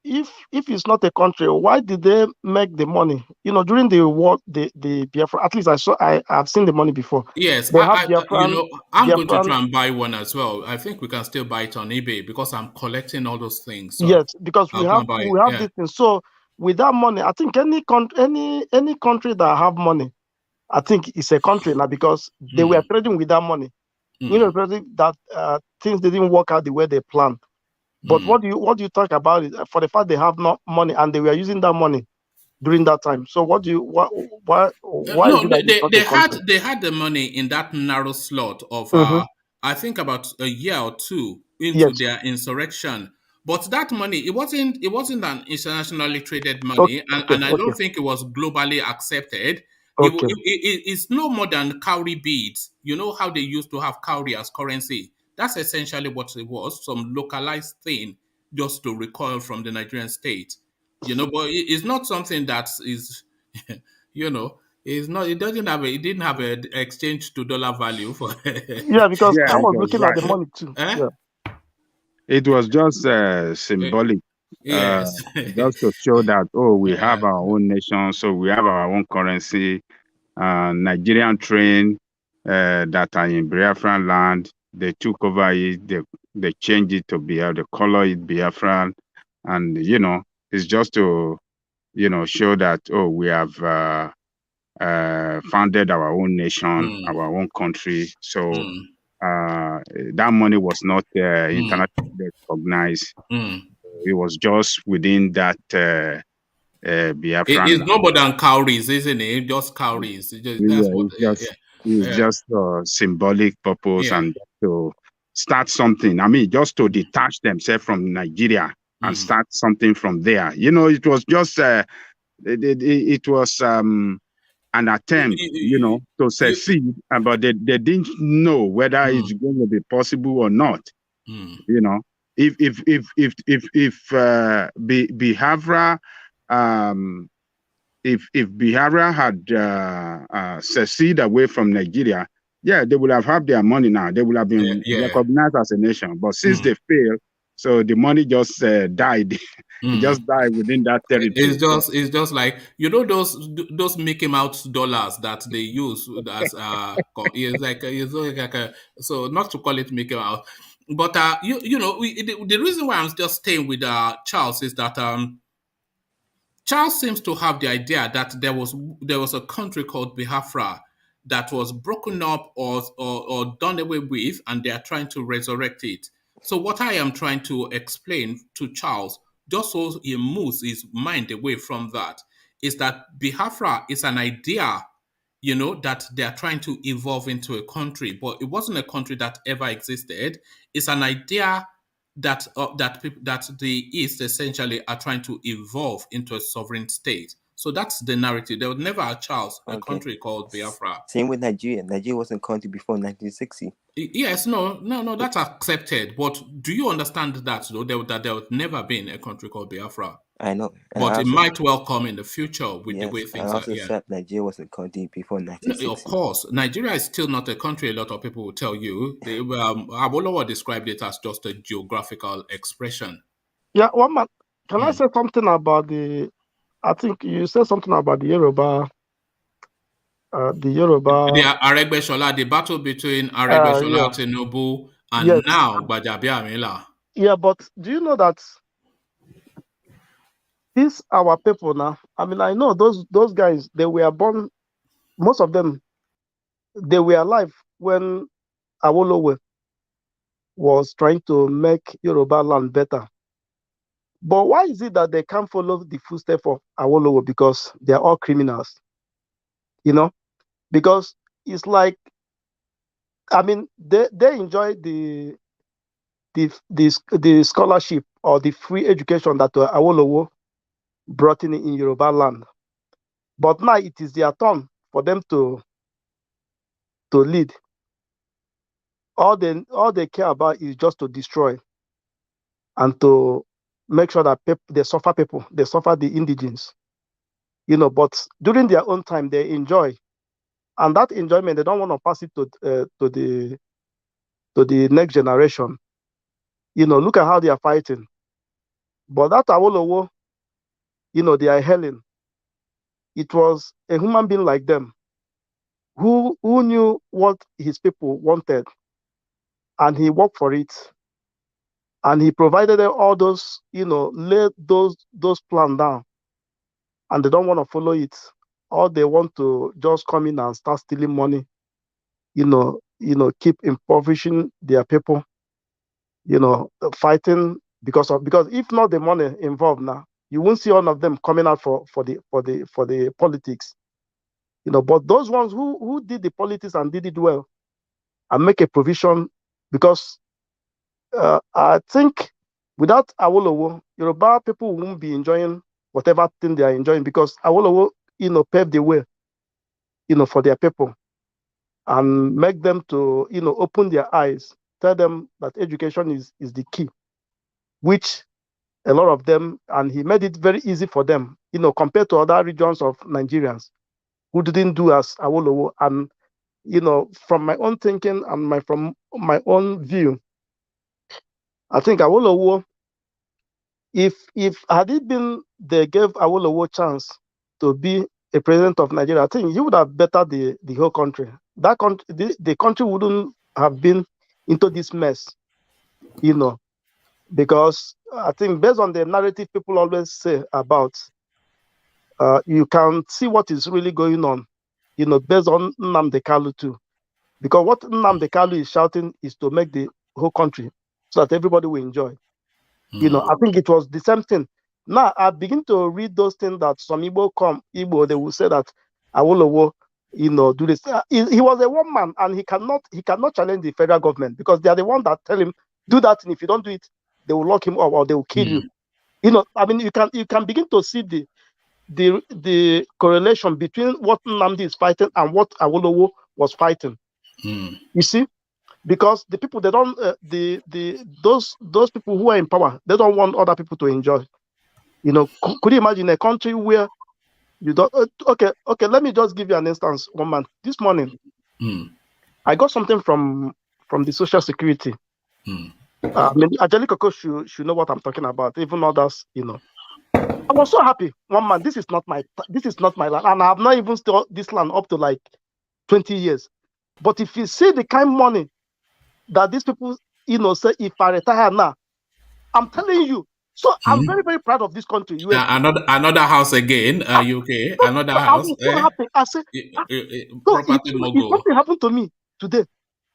If it's not a country, why did they make the money? During the war, the Biafra. At least I've seen the money before. Yes, They have Biafran, I'm going to Biafran. try and buy one as well. I think we can still buy it on eBay because I'm collecting all those things. So Yes, because we I'll go have and buy it. we have Yeah. this thing. So with that money, I think any country that have money, I think it's a country now because they were Mm, trading with that money. mm, Trading that things didn't work out the way they planned. But mm. what do you talk about it for the fact they have no money and they were using that money during that time? So what do you why is No, it that it's not a country? they had the money in that narrow slot of Mm-hmm. I think about a year or two into Yes. their insurrection. But that money, it wasn't an internationally traded Okay. money, Okay. and I Okay. don't think it was globally accepted. Okay. It's no more than cowrie beads. You know how they used to have cowrie as currency. That's essentially what it was, some localized thing just to recoil from the Nigerian state. But it's not something that is you know, it's not. It didn't have an exchange to dollar value for. Yeah, because Yeah, I it was was looking at right. the money too. Eh? Yeah. It was just Eh, symbolic, uh, yes. just to show that, oh, we Uh, have our own nation, so we have our own currency. Nigerian train that are in Biafran land, they took over it, they changed it to Biafra, they color it Biafran, and it's just to show that, oh, we have founded our own nation, our own country. So that money was not internationally recognized. It was just within that Biafran. It's no more than cowries, isn't it? Just cowries. That's what. It's just symbolic purpose and to start something. I mean, just to detach themselves from Nigeria and start something from there. You know, it was just it was an attempt, you know, to succeed, but they didn't know whether it's going to be possible or not. You know, if Biafra if Biafra had seceded away from Nigeria, yeah, they would have had their money now. They would have been recognized as a nation. But since they failed, so the money just died. It just died within that territory. It's just like, you know, those Mickey Mouse dollars that they use as so not to call it Mickey Mouse, but you know, the reason why I'm just staying with Charles is that Charles seems to have the idea that there was a country called Biafra that was broken up or done away with, and they are trying to resurrect it. So what I am trying to explain to Charles, just so he moves his mind away from that, is that Biafra is an idea, you know, that they are trying to evolve into a country, but it wasn't a country that ever existed. It's an idea that that the East essentially are trying to evolve into a sovereign state. So that's the narrative. There was never a country called Biafra. Same with Nigeria. Nigeria wasn't a country before 1960. Yes, no, that's accepted. But do you understand that though? That there would never been a country called Biafra. I know, but it might well come in the future with the way things are. Yeah, Nigeria was a country before 1960. No, of course, Nigeria is still not a country. A lot of people will tell you. Awolowo described it as just a geographical expression. Yeah, one man. Can I say something about the? I think you said something about the Yoruba. The Aregbesola, the battle between Aregbesola, Tinubu, and now Gbajabiamila. Yeah, but do you know that these our people now? I mean, I know those guys. They were born. Most of them, they were alive when Awolowo was trying to make Yoruba land better. But why is it that they can't follow the footsteps of Awolowo? Because they are all criminals, you know? Because it's like, I mean, they enjoy the scholarship or the free education that Awolowo brought in Yoruba land. But now it is their turn for them to lead. All they care about is just to destroy and to make sure that they suffer the indigenes, you know. But during their own time, they enjoy, and that enjoyment they don't want to pass it to the next generation. You know, look at how they are fighting. But that Awolowo, you know, they are hailing. It was a human being like them who knew what his people wanted, and he worked for it. And he provided them all those, you know, laid those plans down, and they don't want to follow it. Or they want to just come in and start stealing money, you know, keep impoverishing their people, you know, fighting because if not the money involved now, you won't see all of them coming out for the politics, you know. But those ones who did the politics and did it well and make a provision, because I think without Awolowo, Yoruba people won't be enjoying whatever thing they are enjoying, because Awolowo, you know, paved the way, you know, for their people and make them to, you know, open their eyes, tell them that education is the key, which a lot of them, and he made it very easy for them, you know, compared to other regions of Nigerians who didn't do as Awolowo. And, you know, from my own thinking and from my own view, I think Awolowo, if had it been they gave Awolowo chance to be a president of Nigeria, I think he would have bettered the whole country. That country, the country wouldn't have been into this mess, you know, because I think based on the narrative people always say about, you can see what is really going on based on Nnamdi Kalu too. Because what Nnamdi Kalu is shouting is to make the whole country so that everybody will enjoy. I think it was the same thing. Now I begin to read those things that some Igbo, they will say that Awolowo, do this. He was a one man, and he cannot challenge the federal government, because they are the one that tell him do that, and if you don't do it, they will lock him up or they will kill you. I mean, you can begin to see the correlation between what Nnamdi is fighting and what Awolowo was fighting. You see, because the people, they don't those people who are in power, they don't want other people to enjoy. Could you imagine a country where you don't? Okay, let me just give you an instance. One man, this morning, I got something from the Social Security. Maybe Ajali Koko should know what I'm talking about. Even others, I was so happy. One man, this is not my land, and I have not even stored this land up to like 20 years. But if you see the kind of money that these people, say, if I retire now, I'm telling you. So I'm very, very proud of this country. Another house again, UK, another house. I was so happy. I said, property if something happened to me today,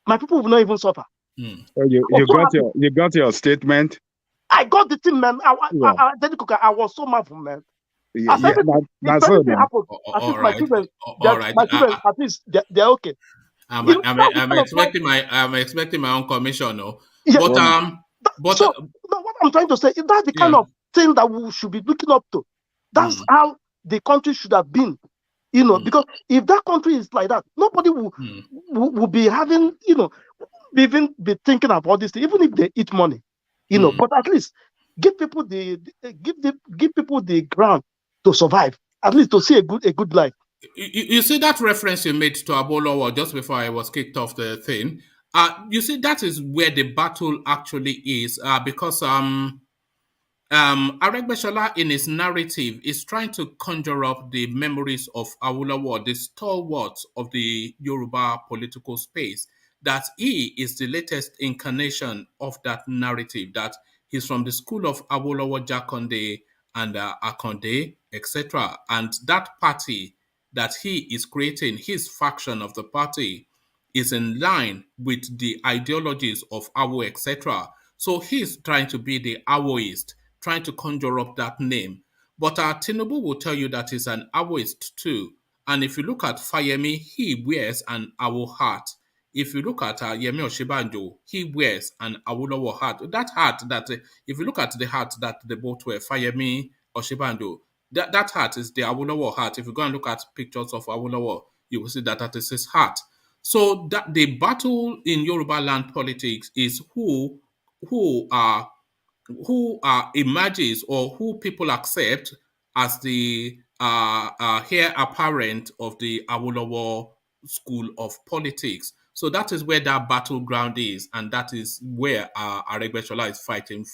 my people will not even suffer. So you got your statement. I got the thing, man. I was so mad, man. That's so. My children, at least they're okay. I'm expecting my own commission, no. Yeah, but so what I'm trying to say is that's the kind of thing that we should be looking up to. That's how the country should have been, because if that country is like that, nobody will be having, even be thinking about this, even if they eat money, But at least give people give people the ground to survive, at least to see a good life. You see that reference you made to Awolowo just before I was kicked off the thing. You see, that is where the battle actually is, because Aregbesola, in his narrative, is trying to conjure up the memories of Awolowo, the stalwart of the Yoruba political space, that he is the latest incarnation of that narrative, that he's from the school of Awolowo, Jakonde, and Akonde, etc. And that party that he is creating, his faction of the party, is in line with the ideologies of Awo, etc. So he's trying to be the Awoist, trying to conjure up that name. But Tinubu will tell you that he's an Awoist too. And if you look at Fayemi, he wears an Awo hat. If you look at Yemi Osinbajo, he wears an Awolowo hat. That hat that, if you look at the hat that they both wear, Fayemi, Osinbajo, that hat is the Awolowo hat. If you go and look at pictures of Awolowo, you will see that is his hat. So that the battle in Yoruba land politics is who emerges, or who people accept as the heir apparent of the Awolowo school of politics. So that is where that battleground is, and that is where Aregbesola is fighting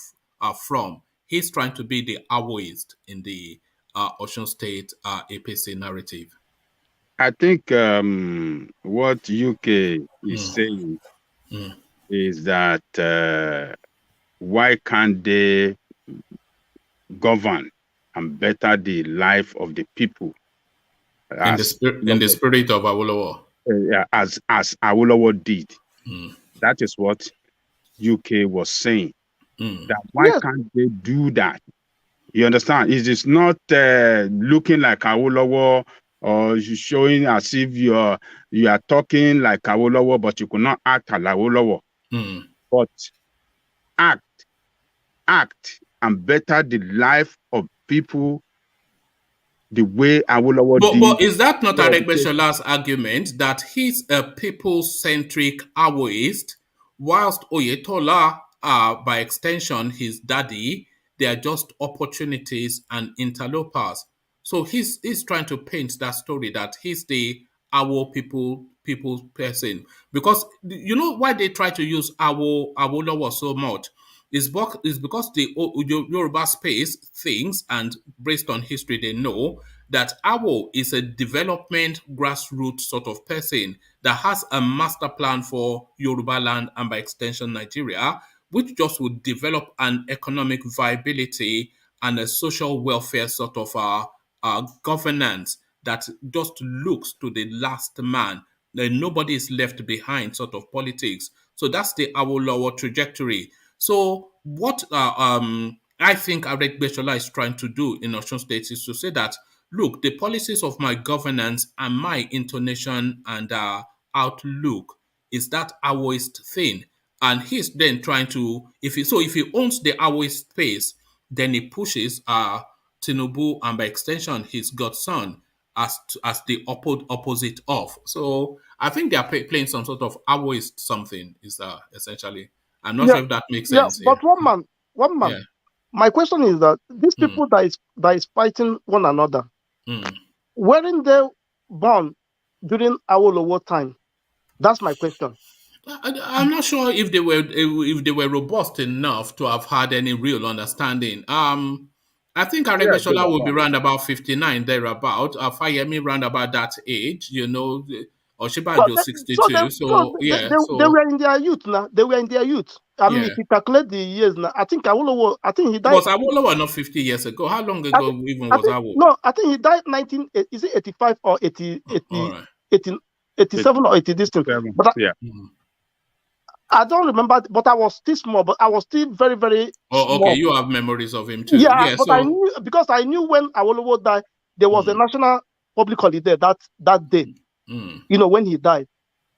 from. He's trying to be the Awoist in the Osun State APC narrative. I think what UK is saying is that why can't they govern and better the life of the people? In the spirit of Awolowo. As Awolowo did. That is what UK was saying. That why can't they do that? You understand? It is not looking like Awolowo, or showing as if you are talking like Awolowo, but you could not act like Awolowo. But act and better the life of people the way Awolowo did. But is that not Aregbesola's argument, that he's a people-centric Awoist, whilst Oyetola, by extension, his daddy, they are just opportunities and interlopers? So he's trying to paint that story that he's the Awo people's person. Because you know why they try to use Awolowo so much? Is because the Yoruba space thinks, and based on history, they know that Awo is a development grassroots sort of person that has a master plan for Yoruba land and by extension Nigeria, which just would develop an economic viability and a social welfare sort of governance that just looks to the last man. Nobody is left behind sort of politics. So that's the Awolowo trajectory. So what I think Aregbesola is trying to do in Osun State is to say that, look, the policies of my governance and my intonation and outlook is that Awoist thing. And he's then trying to, if he owns the Awoist space, then he pushes Tinubu and by extension his godson as the opposite of. So I think they are playing some sort of Awoist something, is essentially. I'm not sure if that makes sense. But one man. Yeah. My question is that these people that is fighting one another, weren't they born during Awolowo time? That's my question. I'm not sure if they were robust enough to have had any real understanding. I think Aregbesola will be around about 59 thereabout. Fayemi round about that age, Osinbajo 62. They were in their youth now. They were in their youth. I mean, if you calculate the years now, I think Awolowo, I think he died. Was Awolowo not 50 years ago? How long ago was Awolowo? No, I think he died 85 or 80, 87 or 80 this thing. But I don't remember, but I was still small, but I was still very, very small. Okay, you have memories of him too. Yeah, but I knew when Awolowo died, there was a national public holiday that day. When he died,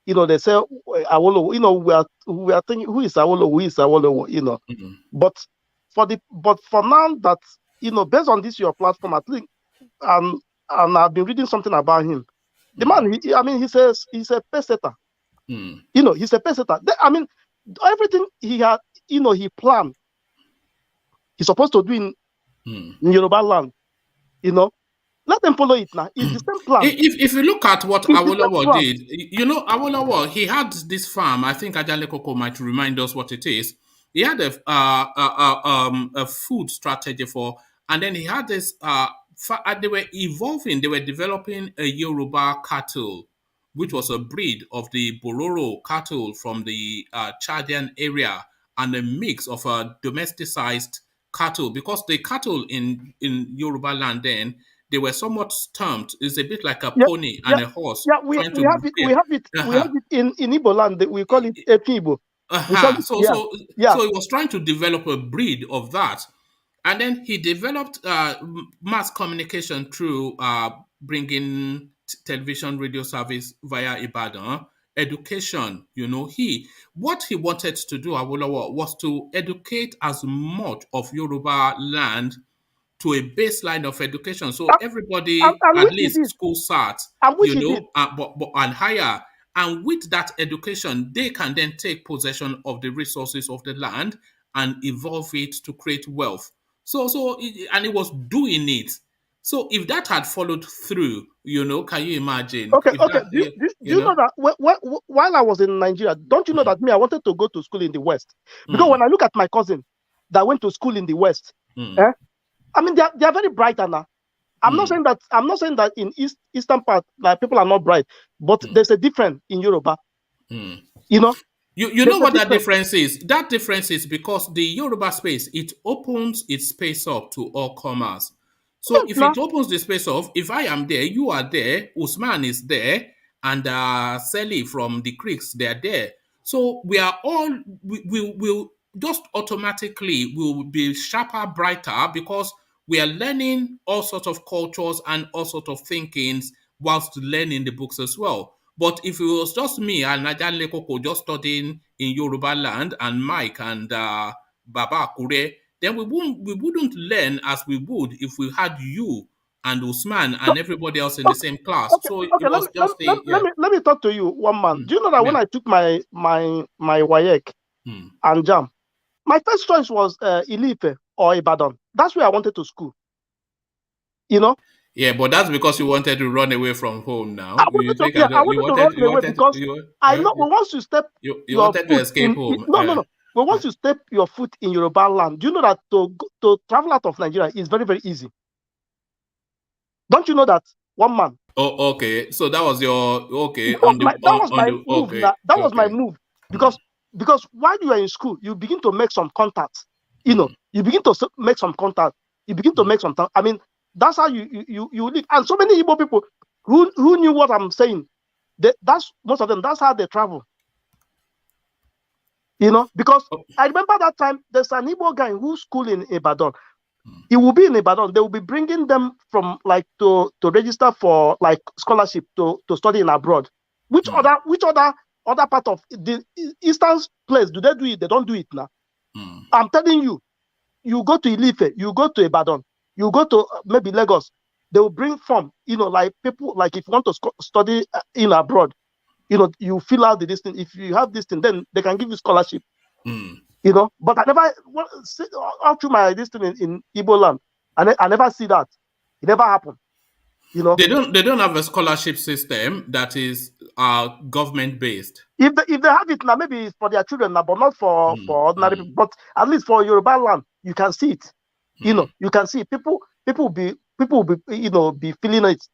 they say Awolowo, we are thinking, who is Awolowo, But for now that, based on this your platform, I think, and I've been reading something about him. The man, he's a pace setter. He's a pace setter. I mean, everything he had, he planned. He's supposed to do in Yoruba land. Let them follow it now. It's the same plan. If you look at what Awolowo did, Awolowo, he had this farm. I think Ajale Koko might remind us what it is. He had a food strategy and then he had this. They were evolving. They were developing a Yoruba cattle, which was a breed of the Bororo cattle from the Chadian area, and a mix of domesticized cattle, because the cattle in Yoruba land then, they were somewhat stumped. It's a bit like a pony and a horse. Yeah, we have it in Igbo land. We call it Epibo. So he was trying to develop a breed of that. And then he developed mass communication through bringing television radio service via Ibadan, education. What he wanted to do, Awolowo, was to educate as much of Yoruba land to a baseline of education, so everybody at least school starts, and higher. And with that education, they can then take possession of the resources of the land and evolve it to create wealth. And he was doing it. So if that had followed through, can you imagine? Okay. Do you know that while I was in Nigeria, don't you know that I wanted to go to school in the West? Because when I look at my cousin that went to school in the West, I mean, they are very bright, Anna. I'm not saying that in eastern part like people are not bright, but there's a difference in Yoruba. You know what that difference is? That difference is because the Yoruba space, it opens its space up to all comers. So if it opens the space up, if I am there, you are there, Usman is there, and Sally from the Creeks, they are there. So we are all we'll just automatically will be sharper, brighter, because we are learning all sorts of cultures and all sorts of thinkings whilst learning the books as well. But if it was just me and Najan Lekoko just studying in Yoruba land, and Mike and Baba Kure, then we wouldn't learn as we would if we had you and Usman and everybody else in the same class. Let me talk to you, one man. Do you know that when I took my WAEC and JAM, my first choice was Ilife or Ibadan. That's where I wanted to school. Yeah, but that's because you wanted to run away from home now. I wanted to run away because I know once you step you wanted to escape home. No. But once you step your foot in Yoruba land, do you know that to travel out of Nigeria is very, very easy? Don't you know that, one man? Oh, okay. So that was your That was my move because while you are in school, you begin to make some contacts. You begin to make some contacts. You begin to make some. I mean, that's how you live. And so many Igbo people, who knew what I'm saying? That's most of them. That's how they travel. Because I remember that time there's an Igbo guy who's school in Ibadan. He will be in Ibadan. They will be bringing them from like to register for like scholarship to study in abroad. Which other part of the eastern place do they do it? They don't do it now. I'm telling you, you go to Ilife, you go to Ibadan, you go to maybe Lagos. They will bring form. Like people, like if you want to study in abroad, you fill out this thing. If you have this thing, then they can give you scholarship. But I never all through my this thing in Igbo land, I never see that. It never happened. They don't have a scholarship system that is government based. If they have it now, maybe it's for their children now, but not for ordinary people. But at least for Yoruba land, you can see it. You can see people will be be feeling it.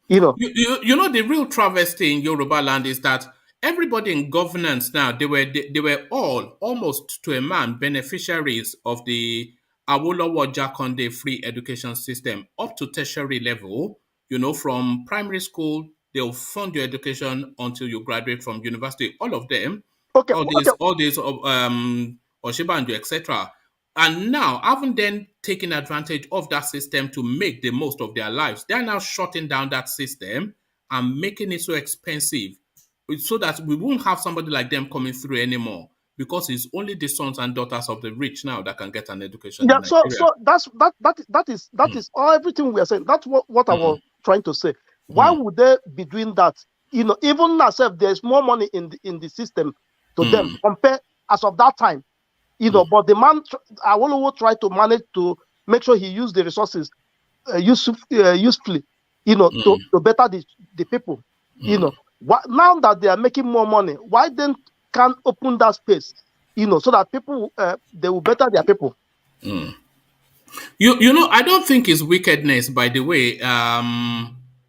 The real travesty in Yoruba land is that everybody in governance now, they were all almost to a man beneficiaries of the Awolowo Jakonde free education system up to tertiary level. From primary school, they'll fund your education until you graduate from university. All of them, all these Oshibanjo, etc. And now, haven't then taken advantage of that system to make the most of their lives. They're now shutting down that system and making it so expensive so that we won't have somebody like them coming through anymore, because it's only the sons and daughters of the rich now that can get an education in Nigeria. So that is all everything we are saying. That's what I was trying to say. Why would they be doing that? Even as if there's more money in the system to them compared as of that time. But the man Awolowo tried to manage to make sure he used the resources usefully, to better the people. Now that they are making more money, why then can't open that space, so that people they will better their people. I don't think it's wickedness, by the way.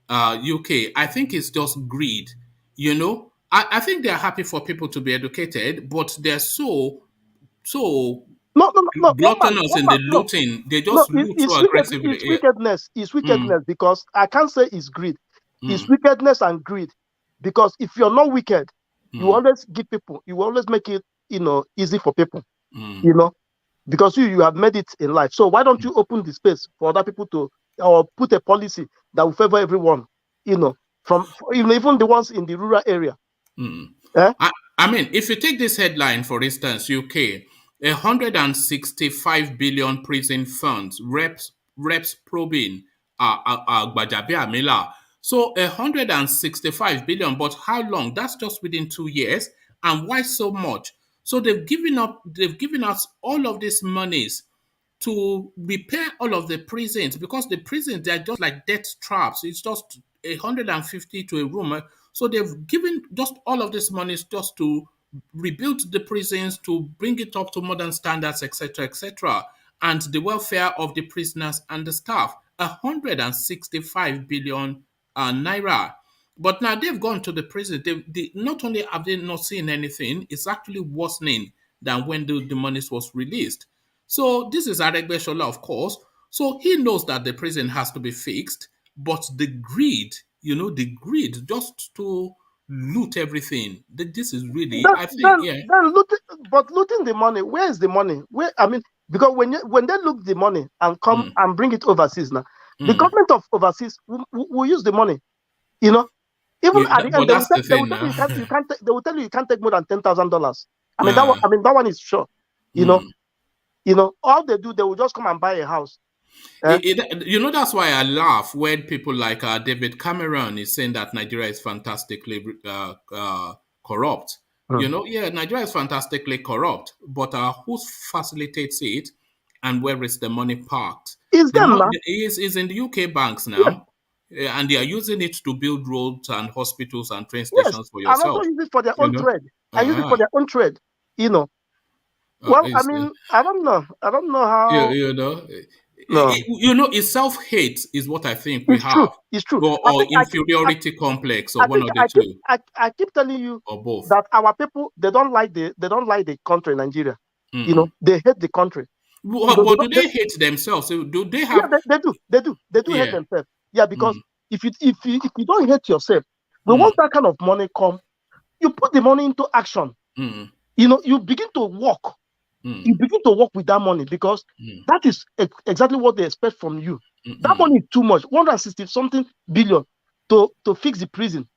UK, I think it's just greed. I think they're happy for people to be educated, but they're so gluttonous in the looting. They just loot so aggressively. It's wickedness because I can't say it's greed. It's wickedness and greed. Because if you're not wicked, you always give people, you always make it, easy for people, because you have made it in life. So why don't you open the space for other people to, or put a policy that will favor everyone, from even the ones in the rural area. I mean, if you take this headline, for instance, UK, 165 billion prison funds, reps probing Gbajabiamila. So 165 billion, but how long? That's just within 2 years. And why so much? So they've given us all of these monies to repair all of the prisons, because the prisons, they're just like death traps. It's just 150 to a room. So they've given just all of this money just to rebuild the prisons, to bring it up to modern standards, etc., etc., and the welfare of the prisoners and the staff. 165 billion naira. But now they've gone to the prison. They not only have they not seen anything, it's actually worsening than when the money was released. So this is Aregbesola, of course. So he knows that the prison has to be fixed, but the greed, just to loot everything. This is really, looting the money. Where is the money? Because when they look the money and come and bring it overseas now, the government of overseas will use the money. Even at the end, they will tell you you can't take more than $10,000. That one is sure. All they do, they will just come and buy a house. That's why I laugh when people like David Cameron is saying that Nigeria is fantastically corrupt. Nigeria is fantastically corrupt, but who facilitates it and where is the money parked? It's them now. It's in the UK banks now. Yeah. And they are using it to build roads and hospitals and train stations for yourself. And also use it for their own trade. I use it for their own trade. Well, I don't know. I don't know how. It's self-hate is what I think we have. It's true. Or inferiority complex, or one of the two. I keep telling you, or both, that our people, they don't like the country, Nigeria. They hate the country. But do they hate themselves? Do they have? Yeah, they do. They do hate themselves. Yeah, because if you don't hate yourself, when once that kind of money come, you put the money into action. You know, you begin to work. You begin to work with that money because that is exactly what they expect from you. That money is too much. 160 something billion to fix the prison.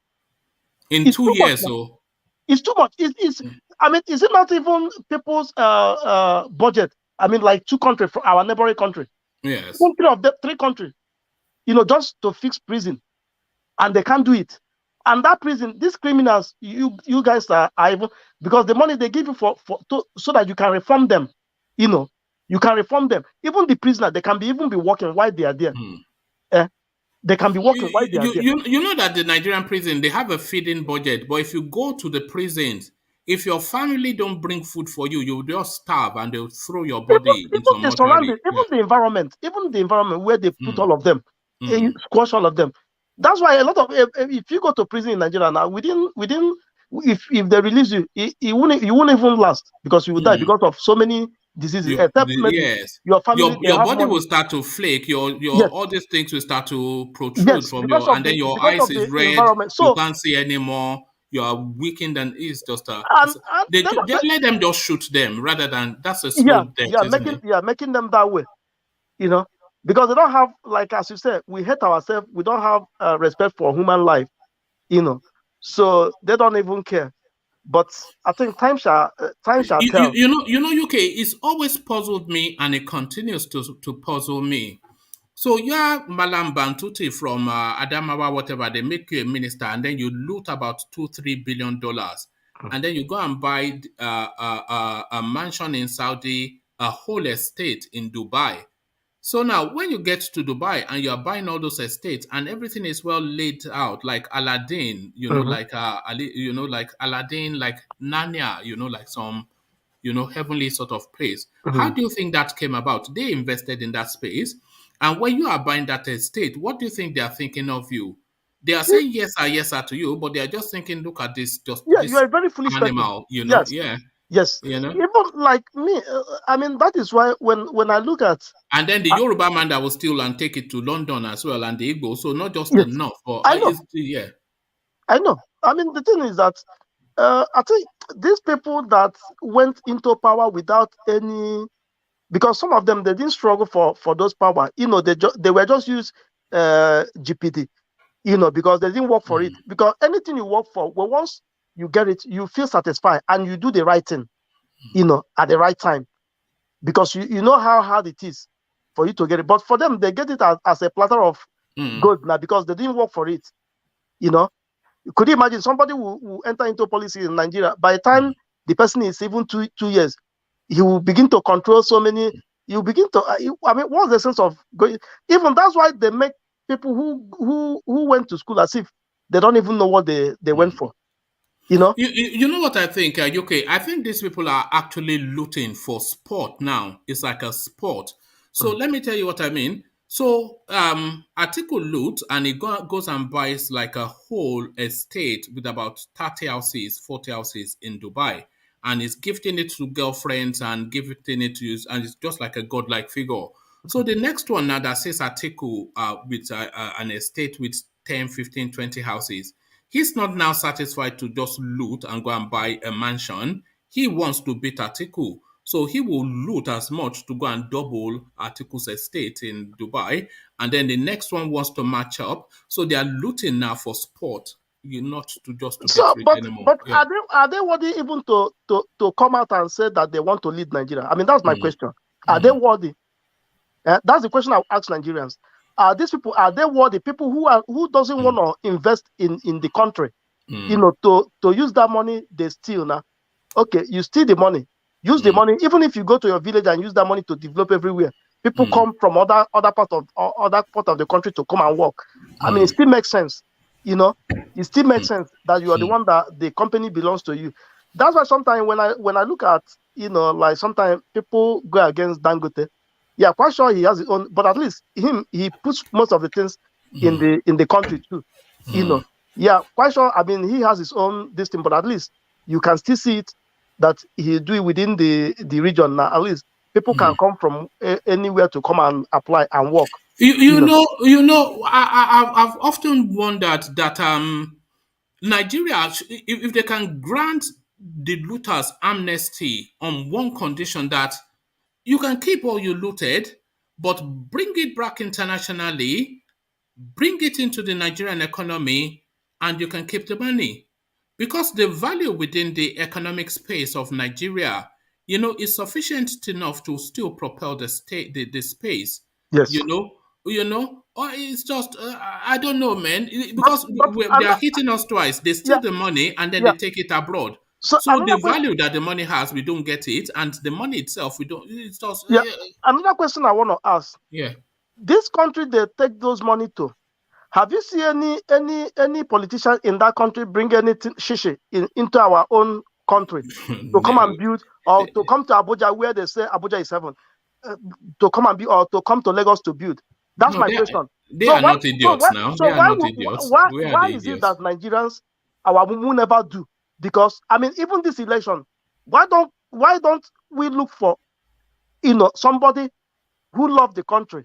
In it's 2 years, so it's too much. It's I mean, is it not even people's budget? I mean, like 2 countries from our neighboring country. Yes. 3 countries, you know, just to fix prison, and they can't do it. And that prison, these criminals, you guys are even, because the money they give you so that you can reform them, you know, you can reform them. Even the prisoner, they can even be working while they are there. They can be working while they are there. You know that the Nigerian prison, they have a feeding budget, but if you go to the prisons, if your family don't bring food for you, you'll just starve and they'll throw your body into a mortuary. Even the environment where they put all of them, squash all of them. That's why a lot of, if you go to prison in Nigeria now, within if they release you, you won't even last, because you will die because of so many diseases. Yes, your family, your body will start to flake. Your all these things will start to protrude from your, and then your eyes is red. So you can't see anymore. You are weakened, and it's just they let them just shoot them rather than, that's a slow death, isn't it? Making them that way, you know, because they don't have, like as you said, we hate ourselves. We don't have respect for human life, you know, so they don't even care. But I think time shall tell. You know, UK, it's always puzzled me, and it continues to puzzle me. So yeah, Malam Bantuti from Adamawa, whatever, they make you a minister, and then you loot about $2-3 billion, and then you go and buy a mansion in Saudi, a whole estate in Dubai. So now, when you get to Dubai and you are buying all those estates and everything is well laid out, like Aladdin, you know, like like Aladdin, like Narnia, you know, like some, you know, heavenly sort of place. How do you think that came about? They invested in that space, and when you are buying that estate, what do you think they are thinking of you? They are saying yes sir to you, but they are just thinking, look at this, just you this are a very foolish animal, person. you know, Yes. you know. Even like me, I mean, that is why when I look at, and then the Yoruba man that will steal and take it to London as well, and the Igbo, so not just yes, enough. But I know. I know. I mean, the thing is that I think these people that went into power without any, because some of them, they didn't struggle for those power. You know, they were just use GPT. You know, because they didn't work for it. Because anything you work for, well, once you get it, you feel satisfied and you do the right thing, you know, at the right time, because you know how hard it is for you to get it. But for them, they get it as a platter of gold now, because they didn't work for it. You know, could you imagine somebody who enter into policy in Nigeria? By the time the person is even 2 years, he will begin to control so many. You begin to. I mean, what's the sense of going? Even that's why they make people who went to school as if they don't even know what they went for. You know. You know what I think, UK? I think these people are actually looting for sport now. It's like a sport. So let me tell you what I mean. So Atiku loot, and he goes and buys like a whole estate with about 30 houses, 40 houses in Dubai, and he's gifting it to girlfriends and gifting it to use, and it's just like a godlike figure. So the next one now that says Atiku with an estate with 10, 15, 20 houses, he's not now satisfied to just loot and go and buy a mansion. He wants to beat Atiku. So he will loot as much to go and double Atiku's estate in Dubai. And then the next one wants to match up. So they are looting now for sport, not to just to get rich anymore. But are they worthy even to come out and say that they want to lead Nigeria? I mean, that's my question. Are they worthy? That's the question I ask Nigerians. These people, are they worthy? People who doesn't want to invest in the country, you know, to use that money they steal now. Okay, you steal the money. Use the money. Even if you go to your village and use that money to develop everywhere, people come from other part of the country to come and work. I mean, it still makes sense. You know, it still makes sense that you are the one that the company belongs to you. That's why sometimes when I look at, you know, like sometimes people go against Dangote. Yeah, quite sure he has his own, but at least he puts most of the things in the country too. You know, yeah, quite sure. I mean, he has his own this thing, but at least you can still see it that he do it within the region now. At least people can come from anywhere to come and apply and work. You know, I've often wondered that Nigeria, if they can grant the looters amnesty on one condition, that you can keep all you looted, but bring it back internationally, bring it into the Nigerian economy, and you can keep the money. Because the value within the economic space of Nigeria, is sufficient enough to still propel the state, the space, Yes. you know, or it's just, I don't know, man, But because but they are hitting us twice. They yeah, steal the money and then yeah. they take it abroad. So So the value that the money has, we don't get it, and the money itself, we don't. It's just, another question I want to ask. yeah. This country they take those money to. Have you seen any politician in that country bring anything shishi into our own country to come and No, build, or to come to Abuja where they say Abuja is heaven, to come and build, or to come to Lagos to build? That's no, my question. they are not idiots now. They are Why not idiots. Where are why the is it idiots? that Nigerians, our will never do? Because I mean, even this election, why don't we look for somebody who love the country,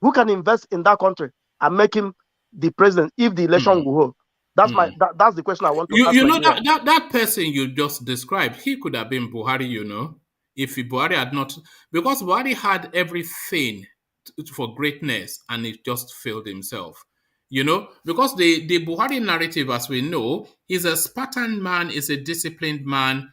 who can invest in that country and make him the president if the election will hold? That's the question I want to ask You know Nigeria. that person you just described, he could have been Buhari, if Buhari had not, because Buhari had everything for greatness and he just failed himself. Because the Buhari narrative, as we know, is a Spartan man, is a disciplined man,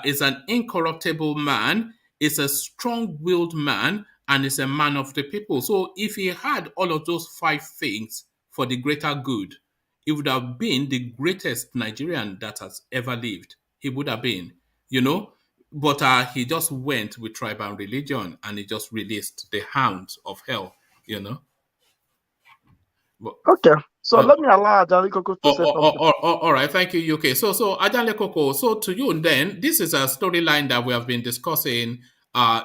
is an incorruptible man, is a strong-willed man, and is a man of the people. So if he had all of those five things for the greater good, he would have been the greatest Nigerian that has ever lived. He would have been, you know. But he just went with tribe and religion, and he just released the hounds of hell. But, Okay, so uh, let me allow Ajali Koko to say something. all right, thank you, UK. So Ajanle Koko, so to you then, this is a storyline that we have been discussing for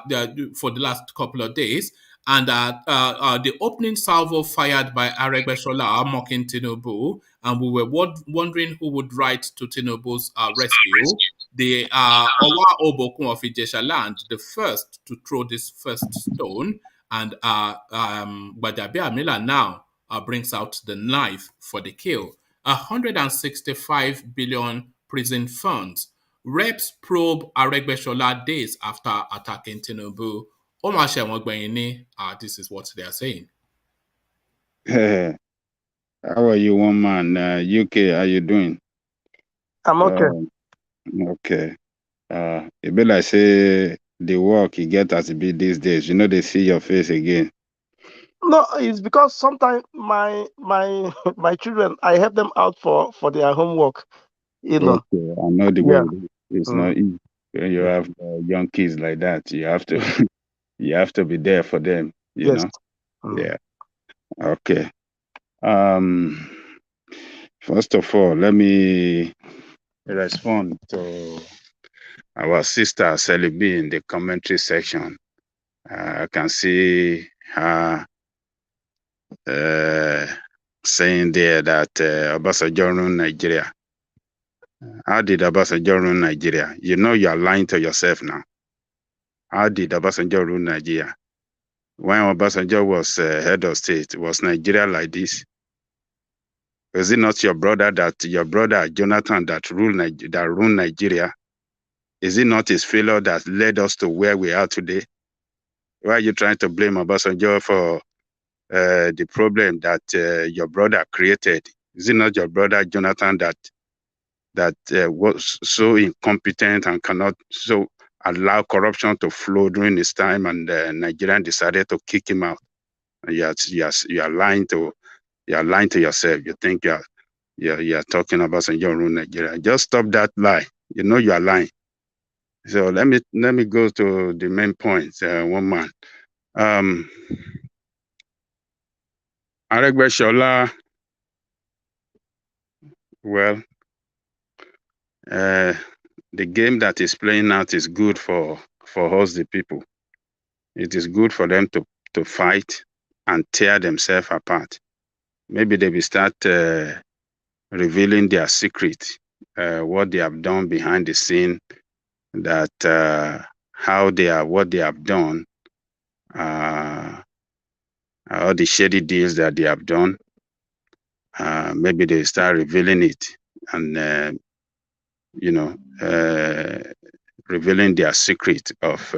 the last couple of days, and the opening salvo fired by Aregbesola mocking Tinubu, and we were wondering who would write to Tinubu's rescue. The Owa Obokun of Ijesha land, the first to throw this first stone, and Gbajabiamila now brings out the knife for the kill. 165 billion prison funds. Reps probe Aregbesola days after attacking Tinubu. This is what they are saying. How are you, one man? UK, how you doing? I'm okay. Okay. It be like say the work you get as it be these days. They see your face again. No, it's because sometimes my my children, I help them out for their homework. Okay, I know the way Yeah. it is. It's not easy when you have young kids like that. You have to you have to be there for them. Yes. Yeah. Okay. First of all, let me respond to our sister Shld in the commentary section. I can see her saying there that Obasanjo ruined Nigeria. How did Obasanjo ruin Nigeria? You are lying to yourself now. How did Obasanjo ruin Nigeria? When Obasanjo was head of state, was Nigeria like this? Is it not your brother Jonathan that ruined Nigeria? Is it not his failure that led us to where we are today? Why are you trying to blame Obasanjo for the problem that your brother created? Is it not your brother Jonathan that was so incompetent and cannot so allow corruption to flow during his time, and Nigerian decided to kick him out? And you are lying to yourself. You think you are talking about Obasanjo ruin Nigeria. Just stop that lie. You are lying. So let me go to the main point. One man. Aregbesola, well, the game that is playing out is good for us, the people. It is good for them to fight and tear themselves apart. Maybe they will start revealing their secret, what they have done behind the scene, that what they have done all the shady deals that they have done. Maybe they start revealing it and, revealing their secret of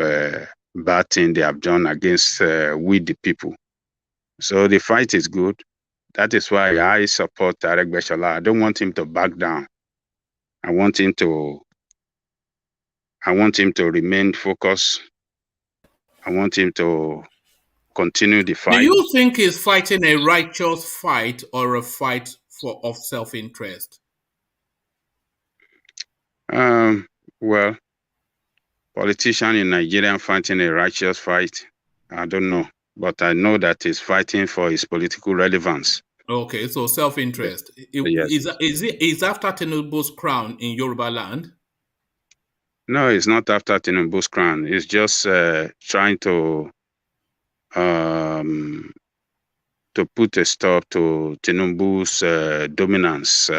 bad thing they have done against we the people. So the fight is good. That is why I support Aregbesola. I don't want him to back down. I want him to remain focused. I want him to continue the Do fight. you think he's fighting a righteous fight or a fight of self-interest? Well, politician in Nigeria fighting a righteous fight, I don't know. But I know that he's fighting for his political relevance. Okay, so self-interest. Yes. Is after Tinubu's crown in Yoruba land? No, it's not after Tinubu's crown. It's just trying to put a stop to Tinubu's dominance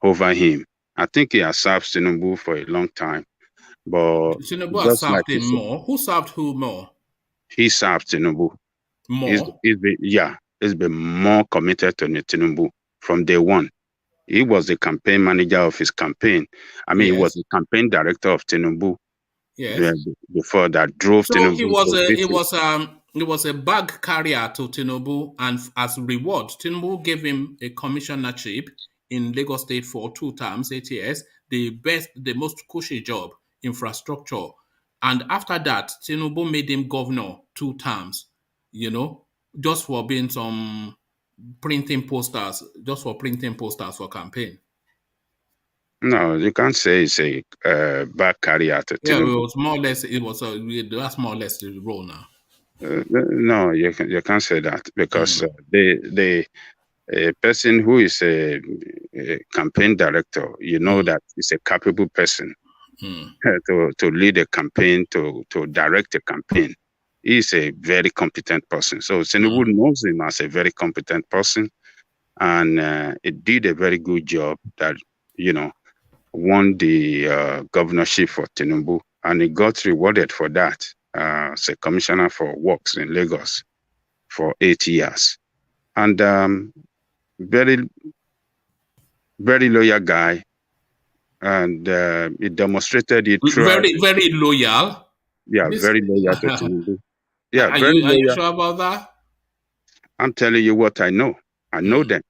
over him. I think he has served Tinubu for a long time. But Tinubu has just served like him more. Who served who more? He served Tinubu. More? He's been more committed to Tinubu from day one. He was the campaign manager of his campaign. I mean, Yes. he was the campaign director of Tinubu. Yes. Before that drove So Tinubu. he was a bag carrier to Tinubu, and as reward, Tinubu gave him a commissionership in Lagos State for 2 terms, 8 years, the most cushy job, infrastructure. And after that, Tinubu made him governor 2 terms, just for being printing posters for campaign. No, you can't say it's a bag carrier to Tinubu. Yeah, it was more or less. That's more or less the role now. No, you can't say that because a person who is a campaign director, that is a capable person to lead a campaign, to direct a campaign. He is a very competent person. So Tinubu knows him as a very competent person, and he did a very good job that, won the governorship for Tinubu, and he got rewarded for that as a commissioner for works in Lagos for 8 years. And very, very loyal guy, and he demonstrated it throughout. Very, very loyal. Yeah, very loyal to Tinubu. Yeah, are very you loyal. sure about that? I'm telling you what I know. I know them.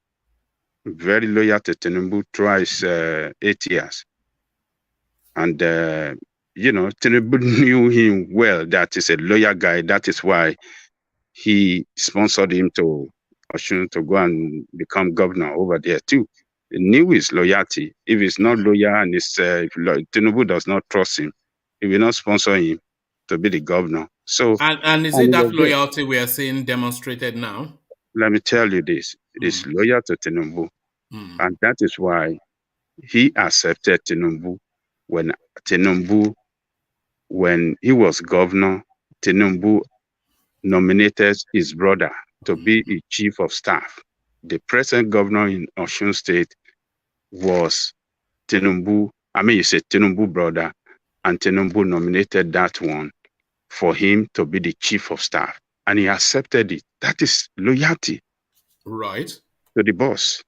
Very loyal to Tinubu throughout his 8 years. And, Tinubu knew him well. That is a loyal guy. That is why he sponsored him to Osun to go and become governor over there too. He knew his loyalty. If he's not loyal and if Tinubu does not trust him, he will not sponsor him to be the governor. So, and is it that loyalty we are seeing demonstrated now? Let me tell you this: he's loyal to Tinubu, and that is why he accepted Tinubu when he was governor. Tinubu nominated his brother to be his chief of staff. The present governor in Osun State was Tinubu. I mean, you say Tinubu brother, and Tinubu nominated that one for him to be the chief of staff, and he accepted it. That is loyalty, right, to the boss.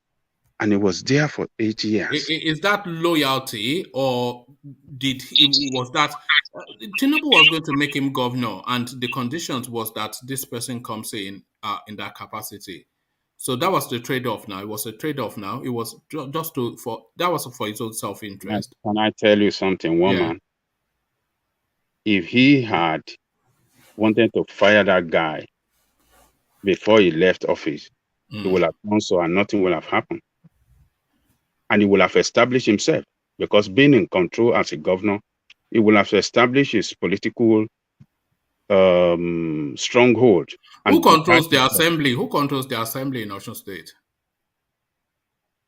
And he was there for 8 years. Is that loyalty, or was that Tinubu was going to make him governor, and the conditions was that this person comes in that capacity? So that was the trade-off. Now it was a trade-off. Now it was that was for his own self-interest. Can I tell you something, woman? Yeah. If he had wanted to fire that guy before he left office, he would have done so, and nothing would have happened. And he will have established himself, because being in control as a governor, he will have established his political stronghold. Who controls the assembly? Who controls the assembly in Osun State?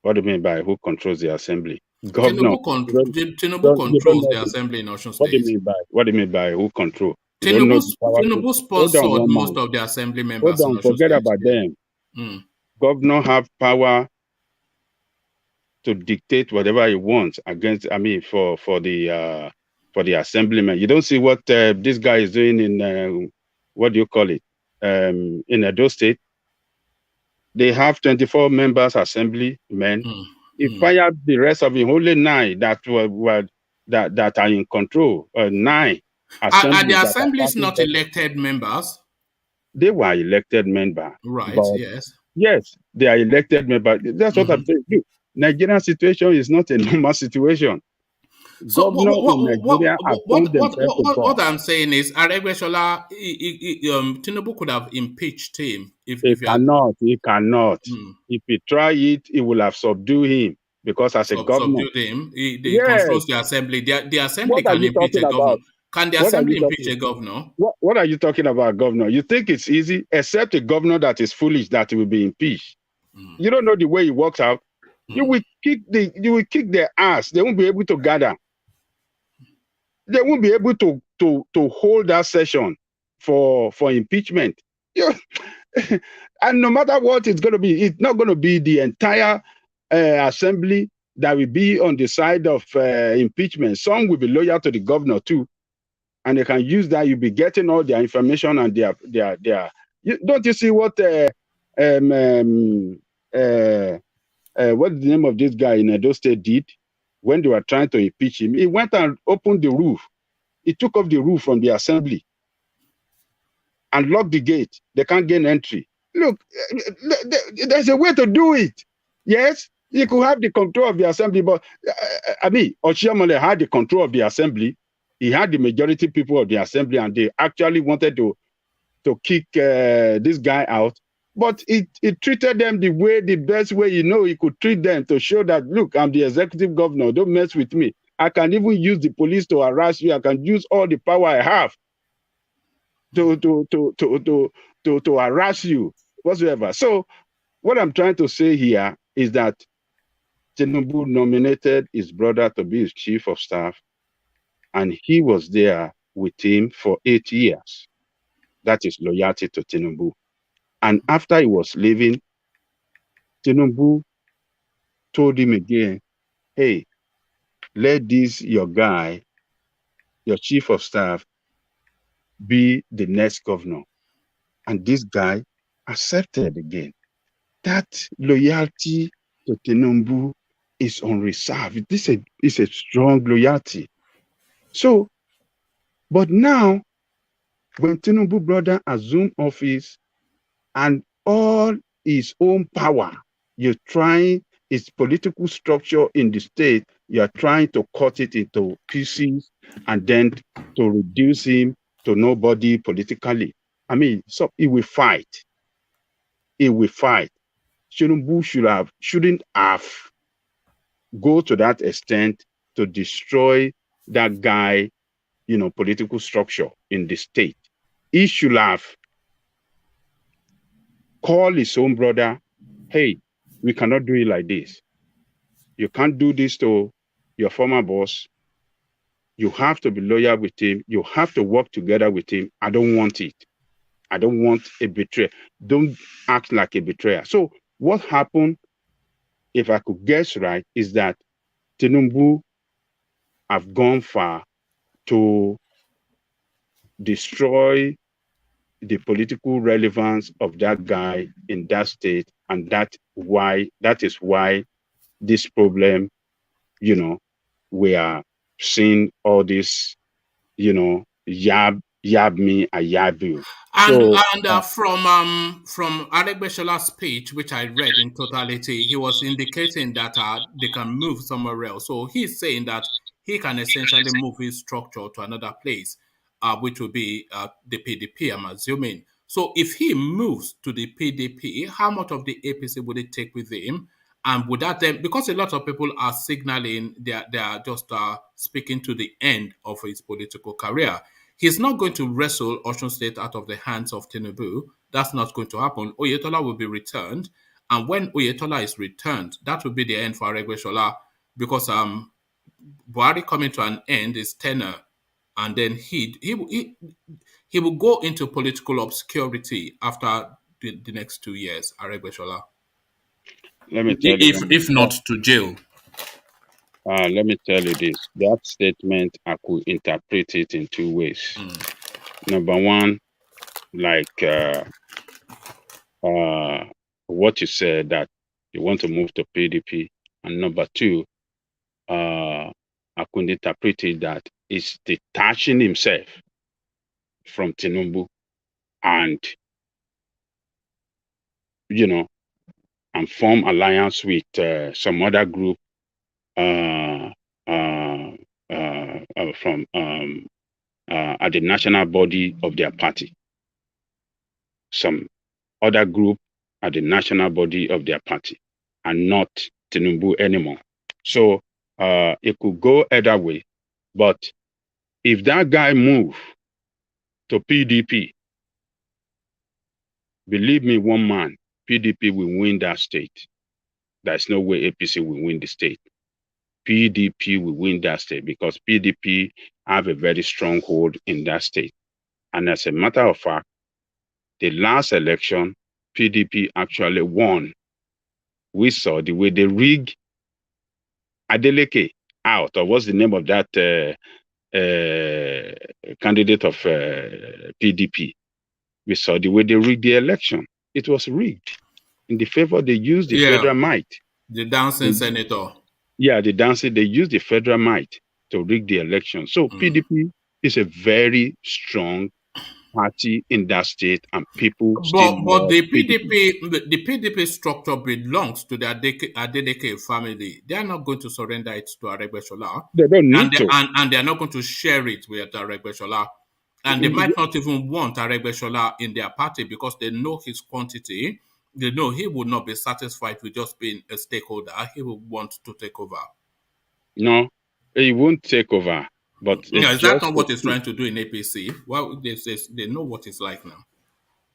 What do you mean by who controls the assembly? Governor. Tinubu controls the assembly in Osun State. What do you mean by who control? Tinubu sponsored most of the assembly members. Hold on, forget about them. Governor have power to dictate whatever he wants for the assemblyman. You don't see what this guy is doing in what do you call it? in Edo State. They have 24 members assembly men. He fired the rest of the only 9 that that are in control. 9 Are the assemblies that are assemblies passing not budget. elected members? They were elected members. Right, But yes. yes, they are elected members. That's what I'm saying. Look, Nigerian situation is not a normal situation. So Governors in Nigeria have turned themselves to God. what I'm saying is, Aregbesola, Tinubu could have impeached him if He he had cannot. If he try it, he will have subdued him because as a governor. subdued him. He Yes. controls the assembly. The assembly What are can you impeach a talking governor. about? Can the What are you assembly impeach talking a governor? What are you talking about, governor? You think it's easy? Except a governor that is foolish that will be impeached. You don't know the way he works out. You will kick their ass. They won't be able to gather. They won't be able to hold that session for impeachment. And no matter what it's going to be, it's not going to be the entire assembly that will be on the side of impeachment. Some will be loyal to the governor too, and they can use that. You'll be getting all their information and their. Don't you see what what's the name of this guy in Edo State did when they were trying to impeach him? He went and opened the roof. He took off the roof from the assembly and locked the gate. They can't gain entry. Look, there's a way to do it. Yes, you could have the control of the assembly, but I mean, Oshiomhole had the control of the assembly. He had the majority people of the assembly, and they actually wanted to kick this guy out. But it treated them the best way he could treat them, to show that, look, I'm the executive governor. Don't mess with me. I can even use the police to harass you. I can use all the power I have to harass you whatsoever. So what I'm trying to say here is that Tinubu nominated his brother to be his chief of staff, and he was there with him for 8 years. That is loyalty to Tinubu. And after he was leaving, Tinubu told him again, hey, let this your guy, your chief of staff, be the next governor. And this guy accepted again. That loyalty to Tinubu is on reserve. This is a strong loyalty. So, but now, when Tinubu brother assumed office and all his own power, you're trying his political structure in the state, you're trying to cut it into pieces and then to reduce him to nobody politically. I mean, so he will fight. He will fight. Tinubu shouldn't have go to that extent to destroy that guy, political structure in the state. He should have called his own brother, hey, we cannot do it like this. You can't do this to your former boss. You have to be loyal with him. You have to work together with him. I don't want it. I don't want a betrayer. Don't act like a betrayer. So what happened, if I could guess right, is that Tinubu have gone far to destroy the political relevance of that guy in that state, and that is why this problem, we are seeing all this, yab me, I yab you. And from Aregbesola's speech, which I read in totality, he was indicating that they can move somewhere else. So he's saying that he can essentially move his structure to another place, which will be the PDP, I'm assuming. So if he moves to the PDP, how much of the APC would it take with him? And would that then, because a lot of people are signaling they are just speaking to the end of his political career. He's not going to wrestle Osun State out of the hands of Tinubu. That's not going to happen. Oyetola will be returned. And when Oyetola is returned, that will be the end for Aregbesola, because Buhari coming to an end is tenure. And then he will go into political obscurity after the next 2 years, Aregbesola. Let me tell you. If not to jail. Let me tell you this. That statement, I could interpret it in 2 ways. Number one, like what you said, that you want to move to PDP, and number two, I could interpret it that it's detaching himself from Tinubu and, and form alliance with some other group uh, uh, from at the national body of their party. Some other group at the national body of their party, and not Tinubu anymore. So it could go either way. But if that guy move to PDP, believe me, one man, PDP will win that state. There's no way APC will win the state. PDP will win that state because PDP have a very strong hold in that state. And as a matter of fact, the last election, PDP actually won. We saw the way they rigged Adeleke out, or what's the name of that candidate of PDP? We saw the way they rigged the election. It was rigged. In the favor, they used the federal might. The dancing senator. Yeah, they used the federal might to rig the election. So PDP is a very strong party in that state, and people but the PDP structure belongs to the Adeleke family. They are not going to surrender it to Aregbesola. They don't need to. And they are not going to share it with Aregbesola. And they might not even want Aregbesola in their party because they know his quantity. They know he would not be satisfied with just being a stakeholder. He will want to take over. No, he won't take over. But is that not what he's trying to do in APC? Well, they know what it's like now.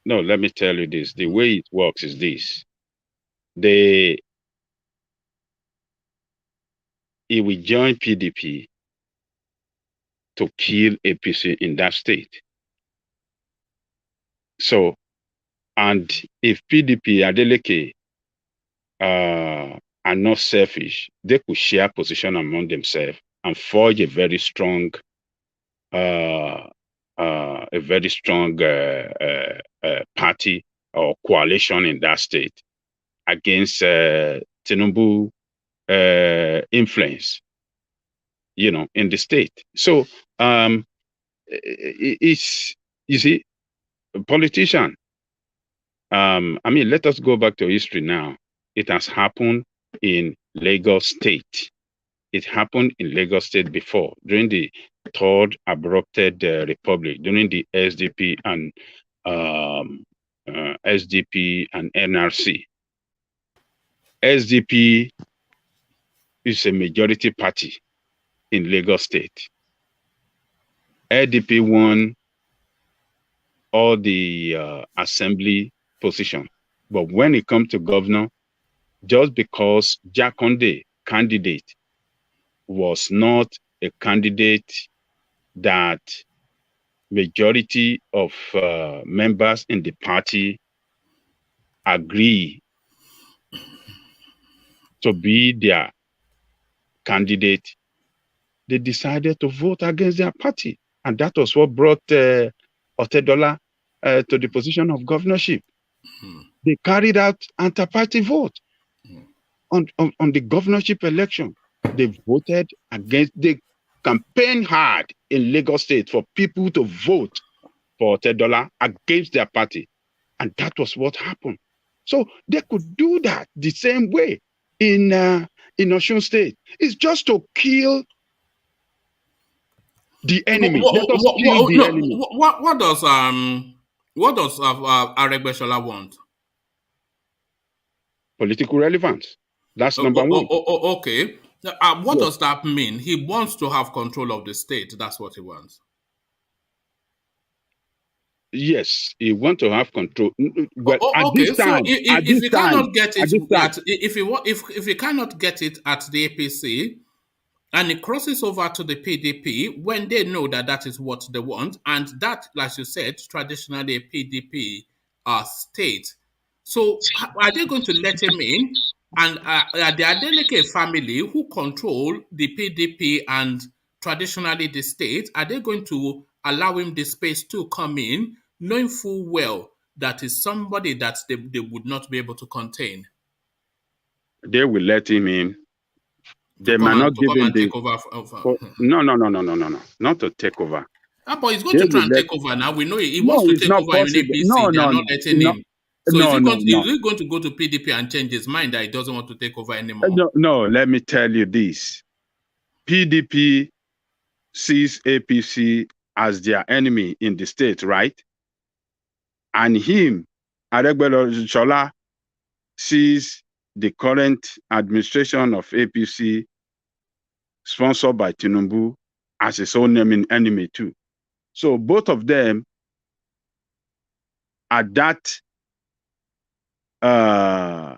No, let me tell you this. The way it works is this. He will join PDP to kill APC in that state. So, and if PDP, Adeleke, are not selfish, they could share position among themselves and forge a very strong party or coalition in that state against Tinubu influence, in the state. So it's, you see, a politician. Let us go back to history now. It has happened in Lagos State. It happened in Lagos State before, during the Third Abrupted Republic, during the SDP and NRC. SDP is a majority party in Lagos State. SDP won all the assembly position. But when it comes to governor, just because Jakonde candidate was not a candidate that majority of members in the party agree to be their candidate, they decided to vote against their party. And that was what brought Otedola to the position of governorship. They carried out anti-party vote on the governorship election. They voted against, they campaigned hard in Lagos State for people to vote for Otedola against their party. And that was what happened. So they could do that the same way in Osun State. It's just to kill the enemy. Let us kill the enemy. What does Aregbesola want? Political relevance. That's number one. Okay. What does that mean? He wants to have control of the state. That's what he wants. Yes, he wants to have control. But if he cannot get it at the APC, and it crosses over to the PDP when they know that is what they want, and that, like you said, traditionally a PDP state. So are they going to let him in? And the Adeleke family, who control the PDP and traditionally the state, are they going to allow him the space to come in, knowing full well that is somebody that they would not be able to contain? They will let him in. To They come might and, not to give come him and the. take over. No, not to take over. But he's going They to try will and let. take over now. We know he No, wants to it's take not over in possible. APC. No, They are no, not no, letting no, him. So no, no, no. is he going to go to PDP and change his mind that he doesn't want to take over anymore? No, no. Let me tell you this: PDP sees APC as their enemy in the state, right? And him, Aregbesola, sees the current administration of APC, sponsored by Tinubu, as his own enemy too. So both of them at that uh,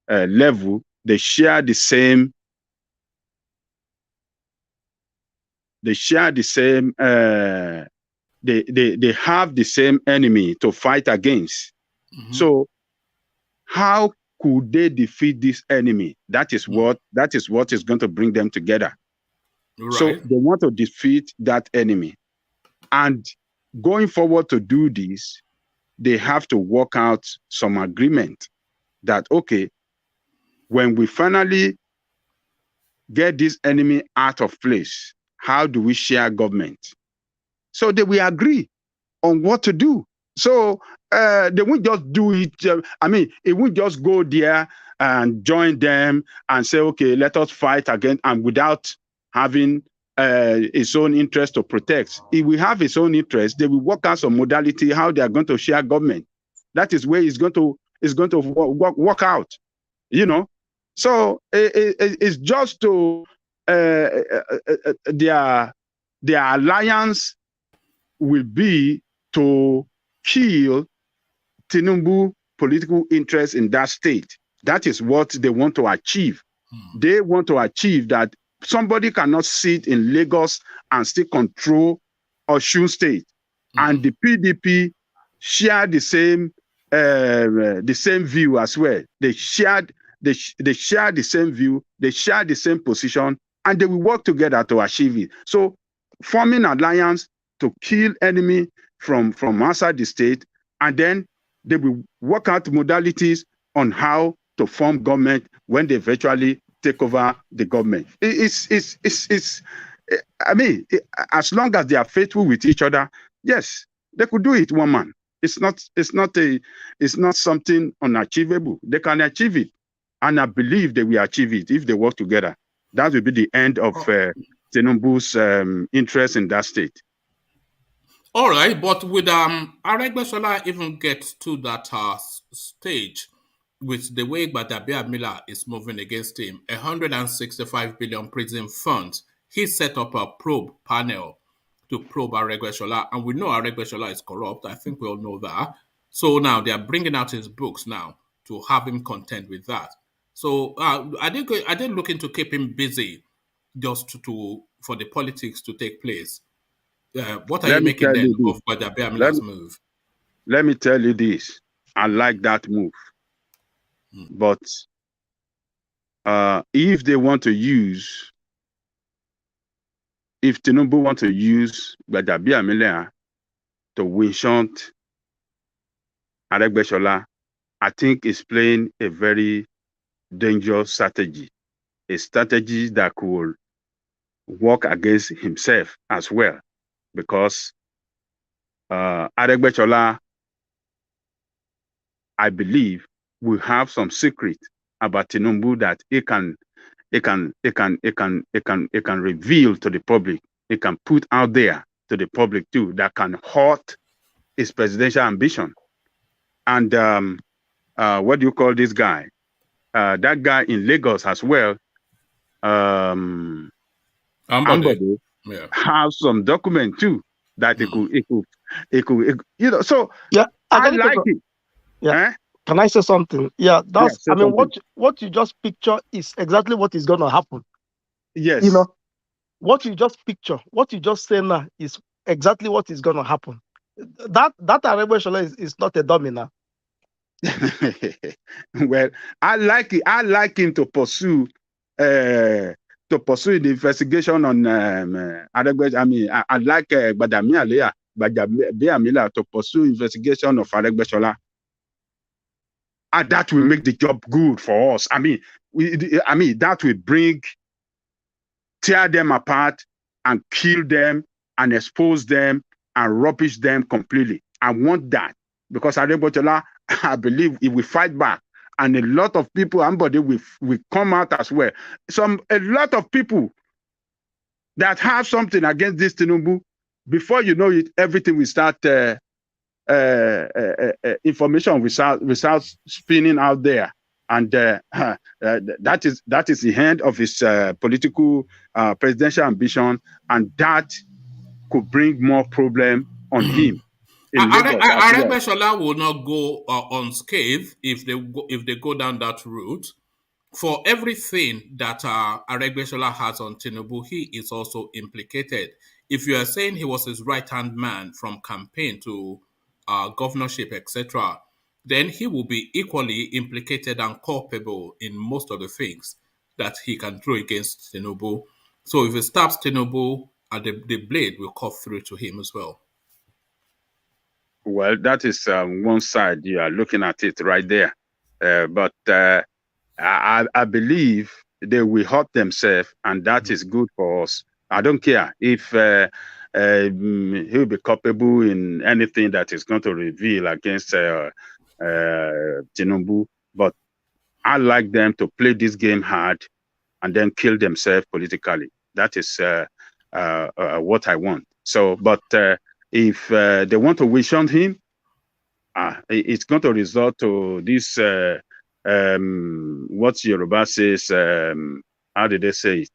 level, they share the same. They share the same. They have the same enemy to fight against. So how could they defeat this enemy? That is what is going to bring them together. Right. So they want to defeat that enemy. And going forward to do this, they have to work out some agreement that, okay, when we finally get this enemy out of place, how do we share government? So they will agree on what to do. So they won't just do it. It won't just go there and join them and say, okay, let us fight again, and without having its own interest to protect. If we have its own interest, they will work out some modality how they are going to share government. That is where it's going to work out. So it's just to their alliance will be to kill Tinubu political interest in that state. That is what they want to achieve. They want to achieve that somebody cannot sit in Lagos and still control Osun State. And the PDP share the same view as well. They share the same view, they share the same position, and they will work together to achieve it. So forming alliance to kill enemy from outside the state, and then they will work out modalities on how to form government when they eventually take over the government. As long as they are faithful with each other, yes, they could do it one man. It's not something unachievable. They can achieve it, and I believe they will achieve it if they work together. That will be the end of Tinubu's interest in that state. All right, but would Aregbesola even get to that stage with the way Gbajabiamila is moving against him? 165 billion prison funds. He set up a probe panel to probe Aregbesola, and we know Aregbesola is corrupt. I think we all know that. So now they are bringing out his books now to have him contend with that. So are they looking to keep him busy just for the politics to take place? What are you making then of Gbajabiamila's move? Let me tell you this. I like that move. But if Tinubu want to use Gbajabiamila to win shunt Aregbesola, I think is playing a very dangerous strategy. A strategy that could work against himself as well. Because Aregbesola, I believe, will have some secret about Tinubu that it can reveal to the public. It can put out there to the public too, that can hurt his presidential ambition. And what do you call this guy? That guy in Lagos as well. Ambode have some document too that it could, So yeah, I like it. Yeah. Can I say something? Yeah, what you just picture is exactly what is going to happen. Yes. What you just picture, what you just say now is exactly what is going to happen. That Aregbesola is not a dummy now. Well, I like it. I like him to pursue to pursue the investigation on Aregbesola. I mean, I'd like Gbajabiamila to pursue investigation of Aregbesola. And that will make the job good for us. I mean, that will tear them apart and kill them and expose them and rubbish them completely. I want that because Aregbesola, I believe, if we fight back, and a lot of people, everybody will come out as well. A lot of people that have something against this Tinubu, before you know it, everything will start. Information without spinning out there, and that is the end of his political presidential ambition, and that could bring more problem on him. Aregbesola will not go unscathed if they go down that route. For everything that Aregbesola has on Tinubu, he is also implicated. If you are saying he was his right-hand man from campaign to governorship, etc., then he will be equally implicated and culpable in most of the things that he can throw against Tinubu. So if he stabs Tinubu, the blade will cut through to him as well. Well, that is one side. You are looking at it right there. But I believe they will hurt themselves, and that is good for us. I don't care if he'll be culpable in anything that is going to reveal against Tinubu, but I like them to play this game hard and then kill themselves politically. That is what I want. So, but if they want to wish on him, it's going to result to this, what Yoruba says, how did they say it?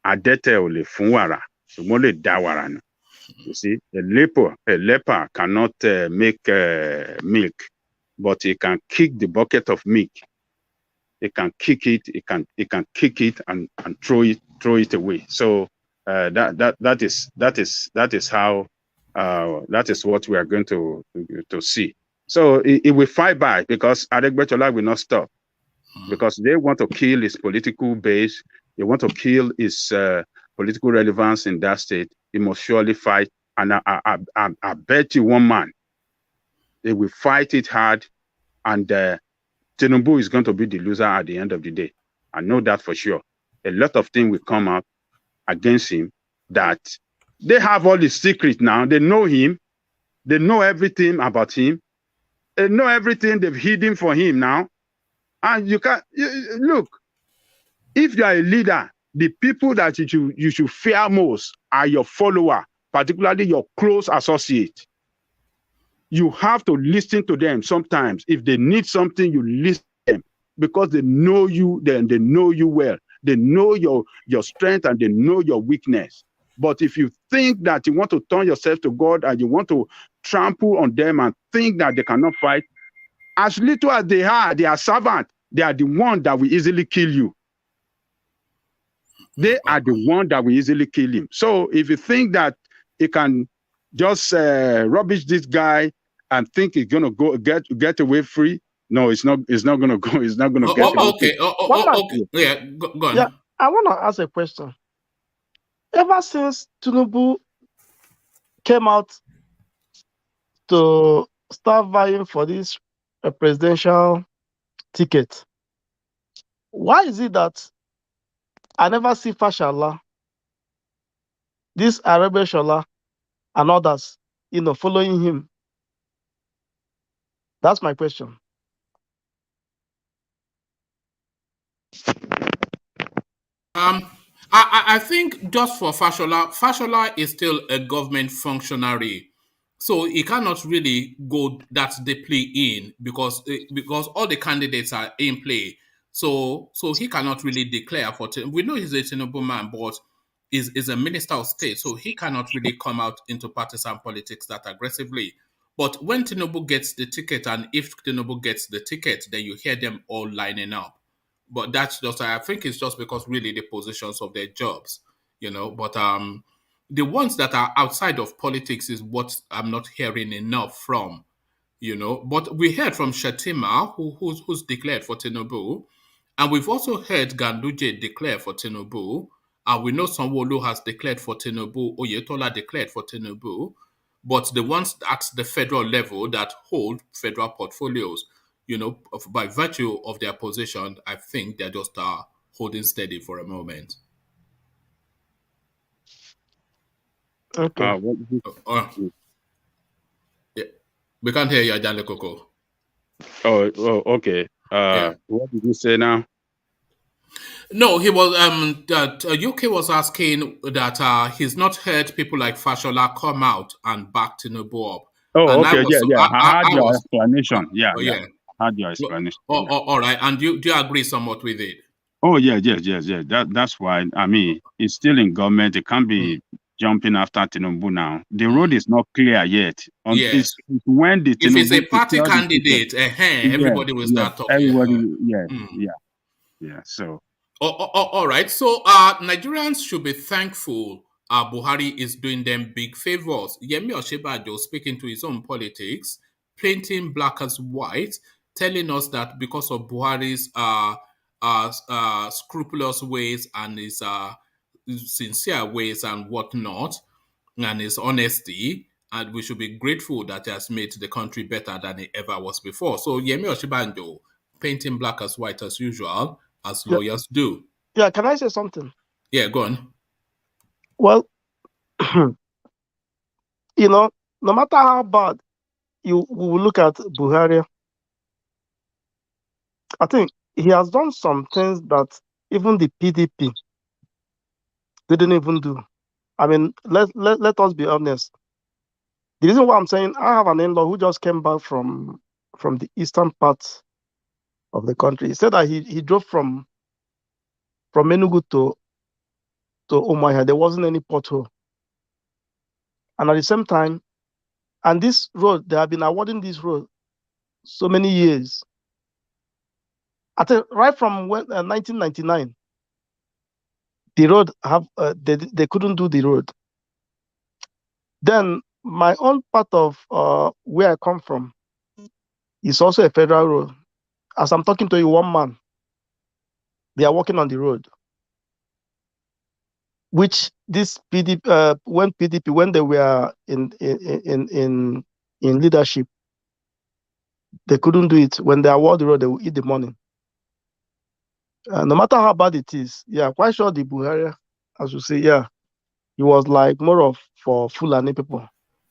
Adete o le fun wara, ṣùgbọ́n lè dá wàrà nù. You see, a leper cannot make milk, but he can kick the bucket of milk. He can kick it. He can kick it and throw it away. So that is how that is what we are going to see. So it will fight back because Aregbesola will not stop, because they want to kill his political base. They want to kill his political relevance in that state. He must surely fight. And I bet you one man, they will fight it hard, and Tinubu is going to be the loser at the end of the day. I know that for sure. A lot of things will come out against him that they have all his secret now. They know him. They know everything about him. They know everything they've hidden for him now. And you can look, if you are a leader, the people that you should fear most are your follower, particularly your close associate. You have to listen to them sometimes. If they need something, you listen to them because they know you, they know you well. They know your strength and they know your weakness. But if you think that you want to turn yourself to God and you want to trample on them and think that they cannot fight, as little as they are servants, they are the one that will easily kill you. They are the one that will easily kill him. So if you think that he can just rubbish this guy and think he's gonna get away free, no, it's not gonna go. It's not gonna get away okay. free. Okay. Yeah, go on. Yeah, I want to ask a question. Ever since Tinubu came out to start vying for this presidential ticket, why is it that I never see Fashola, this Aregbesola, and others, following him? That's my question. I think just for Fashola is still a government functionary, so he cannot really go that deeply in because all the candidates are in play. So he cannot really declare for. We know he's a Tinubu man, but is a minister of state, so he cannot really come out into partisan politics that aggressively. But when Tinubu gets the ticket, and if Tinubu gets the ticket, then you hear them all lining up. But that's just, I think it's just because really the positions of their jobs, But the ones that are outside of politics is what I'm not hearing enough from, But we heard from Shatima, who's declared for Tinubu, And we've also heard Ganduje declare for Tinubu. We know Sanwo-Olu has declared for Tinubu. Oyetola declared for Tinubu. But the ones at the federal level that hold federal portfolios, by virtue of their position, I think they're just holding steady for a moment. Okay. Yeah. We can't hear you, Ajale Koko. Oh, okay. Yeah. What did you say now? No, he was that UK was asking that he's not heard people like Fashola come out and back Tinubu up. Oh, And okay, yeah. I heard I your was explanation. Yeah. yeah. I heard your explanation. All right. And do you agree somewhat with it? Oh, yes. That's why. I mean, it's still in government. It can't be jumping after Tinubu now. The road is not clear yet. Yes. It's when the If it's a Tinubu party candidate, everybody will start talking. Everybody, yeah. So. All right. So Nigerians should be thankful Buhari is doing them big favors. Yemi Osinbajo speaking to his own politics, painting black as white, telling us that because of Buhari's scrupulous ways and his sincere ways and whatnot, and his honesty, and we should be grateful that he has made the country better than it ever was before. So Yemi Osinbajo painting black as white as usual, as lawyers do. Yeah, can I say something? Yeah, go on. Well, no matter how bad you will look at Buhari, I think he has done some things that even the PDP didn't even do. I mean, let us be honest. The reason why I'm saying I have an in-law who just came back from the eastern part of the country. He said that he drove from Enugu to Umuahia. There wasn't any pothole. And at the same time, and this road, they have been awarding this road so many years. I think right from 1999, the road they couldn't do the road. Then my own part of where I come from is also a federal road. As I'm talking to you, one man, they are working on the road, which this PDP when they were in leadership, they couldn't do it. When they award the road, they will eat the money. No matter how bad it is, quite sure the Buhari, as you say, he was like more of for Fulani people,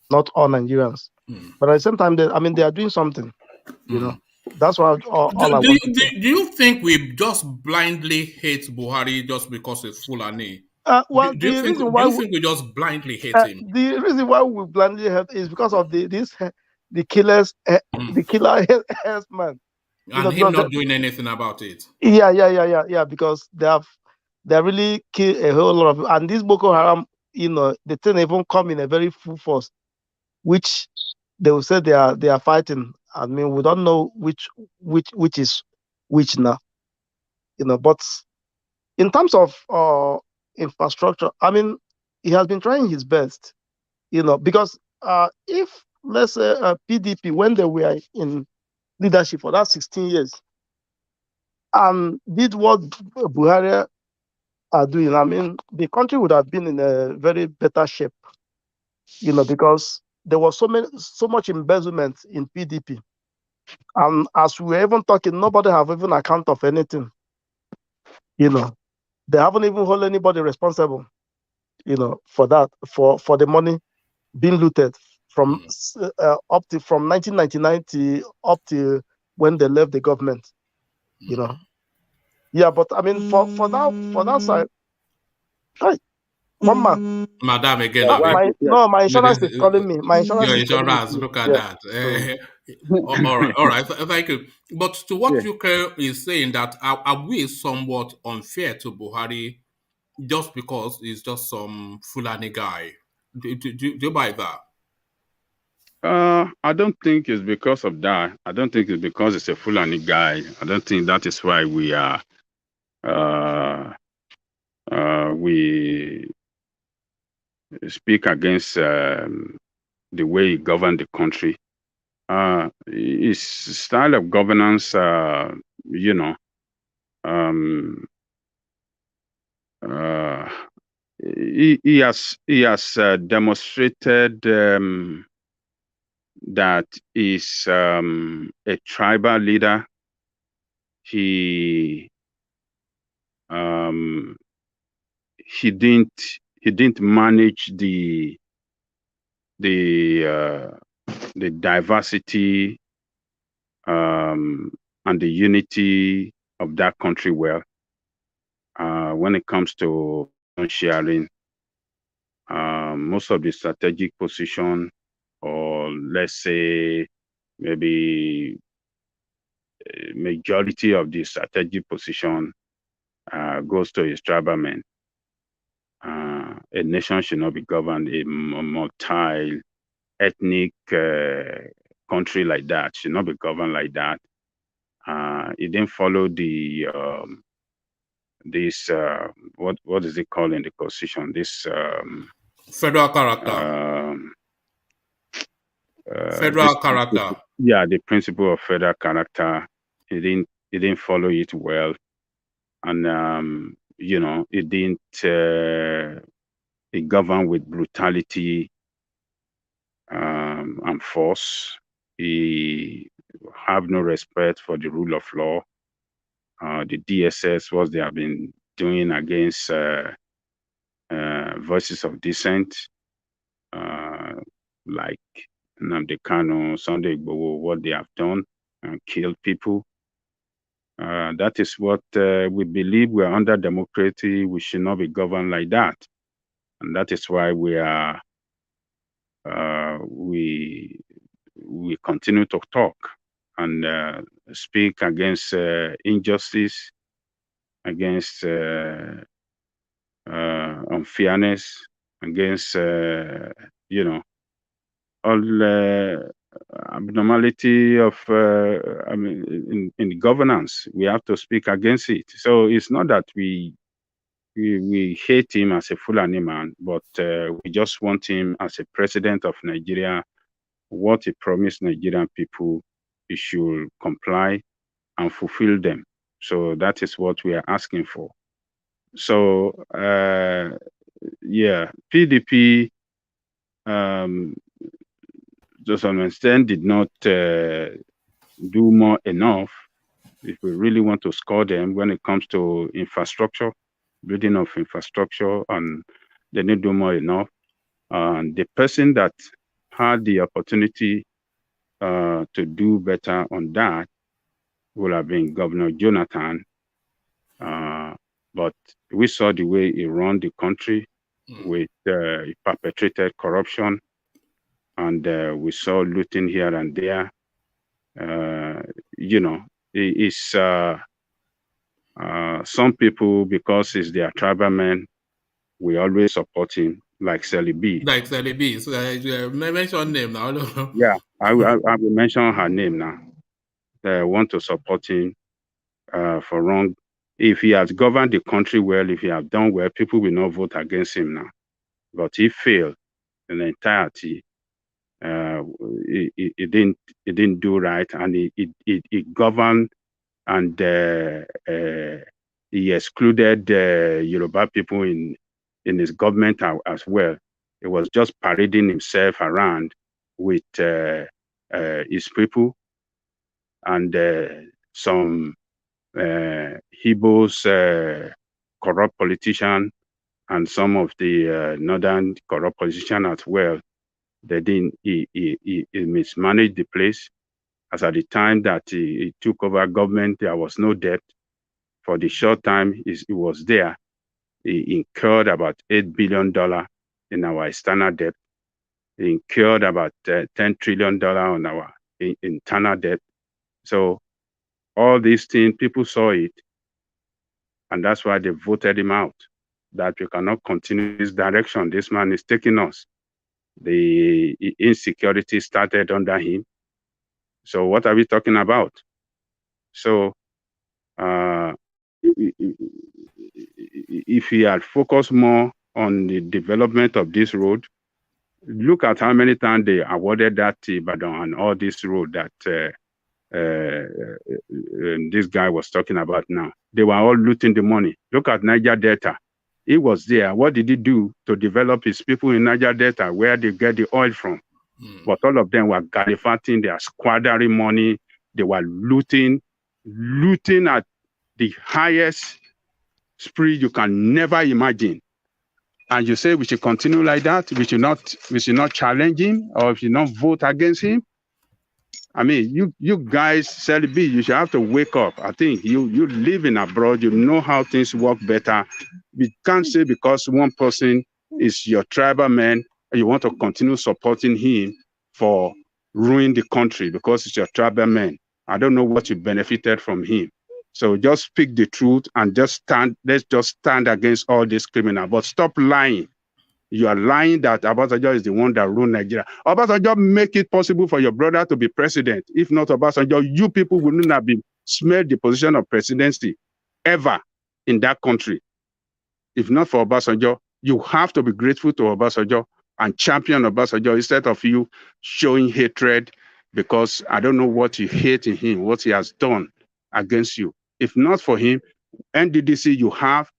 not all Nigerians. But at the same time, they are doing something. That's why all I want to say. Do you think we just blindly hate Buhari just because it's Fulani? Well, do you think we just blindly hate him? The reason why we blindly hate is because of the killers, the killer herdsman. And him not doing anything about it. Yeah. Because they really killed a whole lot of, and this Boko Haram, the thing even come in a very full force, which they will say they are fighting. I mean, we don't know which is which now. But in terms of infrastructure, I mean, he has been trying his best. Because if let's say PDP, when they were in leadership for that 16 years, and did what Buhari are doing, I mean, the country would have been in a very better shape, because there was so much embezzlement in PDP. And as we were even talking, nobody have even account of anything. They haven't even hold anybody responsible, for that, for the money being looted from up to from 1999 to up to when they left the government. But I mean, for that side, hey, one man. Madam again. My insurance is calling me. My insurance your is insurance, calling me. look at that. All right. Thank you. But to what UK is saying, that are we somewhat unfair to Buhari just because he's just some Fulani guy? Do you buy that? I don't think it's because of that. I don't think it's because it's a Fulani guy. I don't think that is why we are we speak against the way he governed the country. His style of governance, he has demonstrated that he's a tribal leader. He didn't manage the diversity and the unity of that country well. When it comes to sharing, most of the strategic position, or let's say maybe majority of the strategic position goes to his tribal men. A nation should not be governed, a multi-ethnic country like that should not be governed like that. It didn't follow the what is it called in the constitution? This federal character. Federal character. Yeah, the principle of federal character. It didn't follow it well, and it didn't. It governed with brutality and force. He have no respect for the rule of law. The DSS, what they have been doing against voices of dissent, like Nnamdi Kanu, Sunday Igboho, what they have done and killed people. That is what we believe. We are under democracy. We should not be governed like that, and that is why we are we continue to talk and speak against injustice, against unfairness, against all abnormality of in governance. We have to speak against it. So it's not that we hate him as a Fulani man, but we just want him as a president of Nigeria. What he promised Nigerian people, he should comply and fulfill them. So that is what we are asking for. So yeah, PDP to some extent did not do more enough. If we really want to score them when it comes to infrastructure, building of infrastructure, and they didn't do more enough. And the person that had the opportunity to do better on that would have been Governor Jonathan. But we saw the way he ran the country with perpetrated corruption, and we saw looting here and there. It's some people, because he's their tribal man, we always support him, like Shld. Like Shld. So I mention name now. Yeah, I will mention her name now. I want to support him for wrong. If he has governed the country well, if he has done well, people will not vote against him now. But he failed in the entirety. He didn't do right, and he governed, and he excluded Yoruba people in his government as well. He was just parading himself around with his people, and some Igbos corrupt politician, and some of the northern corrupt politician as well. They didn't. He mismanaged the place. As at the time that he took over government, there was no debt. For the short time he was there, he incurred about $8 billion in our external debt. He incurred about $10 trillion on our internal debt. So all these things, people saw it, and that's why they voted him out, that we cannot continue this direction. This man is taking us. The insecurity started under him. So what are we talking about? So if he had focused more on the development of this road, look at how many times they awarded that Ibadan and all this road that this guy was talking about now. They were all looting the money. Look at Niger Delta. He was there. What did he do to develop his people in Niger Delta, where they get the oil from? But all of them were gallivanting, they are squandering money, they were looting at the highest spree you can never imagine. And you say we should continue like that? We should not challenge him, or we should not vote against him? I mean, you guys, Shld, you should have to wake up. I think you live in abroad, you know how things work better. We can't say because one person is your tribal man and you want to continue supporting him for ruining the country because it's your tribal man. I don't know what you benefited from him. So just speak the truth and let's just stand against all this criminal. But stop lying. You are lying that Obasanjo is the one that ruined Nigeria. Obasanjo make it possible for your brother to be president. If not Obasanjo, you people wouldn't have been smelled the position of presidency ever in that country. If not for Obasanjo, you have to be grateful to Obasanjo and champion Obasanjo instead of you showing hatred because I don't know what you hate in him, what he has done against you. If not for him, NDDC you have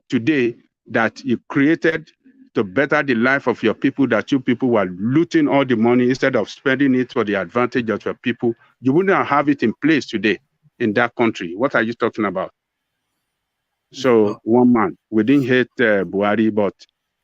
today that you created to better the life of your people, that you people were looting all the money instead of spending it for the advantage of your people, you wouldn't have it in place today in that country. What are you talking about? So one man, we didn't hate BUHARI, but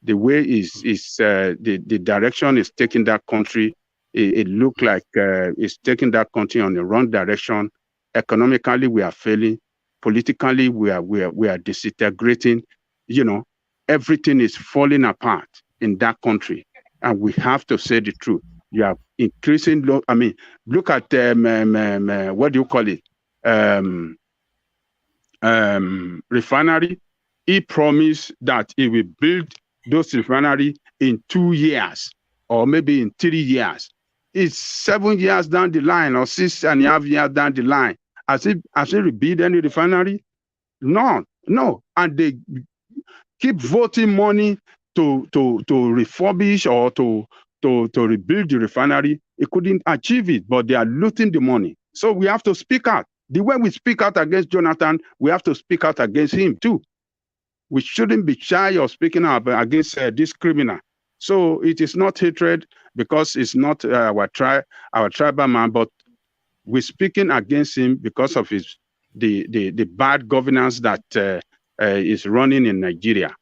the way the direction is taking that country, it looked like it's taking that country on the wrong direction. Economically, we are failing. Politically, we are disintegrating. You know, everything is falling apart in that country, and we have to say the truth. You are increasing. I mean, look at what do you call it? Refinery. He promised that he will build those refinery in 2 years or maybe in 3 years. It's 7 years down the line or 6.5 years down the line. Has he rebuilt any refinery? No. And they keep voting money to refurbish or to rebuild the refinery. It couldn't achieve it, but they are looting the money. So we have to speak out. The way we speak out against Jonathan, we have to speak out against him too. We shouldn't be shy of speaking out against this criminal. So it is not hatred because it's not our tribal man, but we're speaking against him because of the bad governance that is running in Nigeria.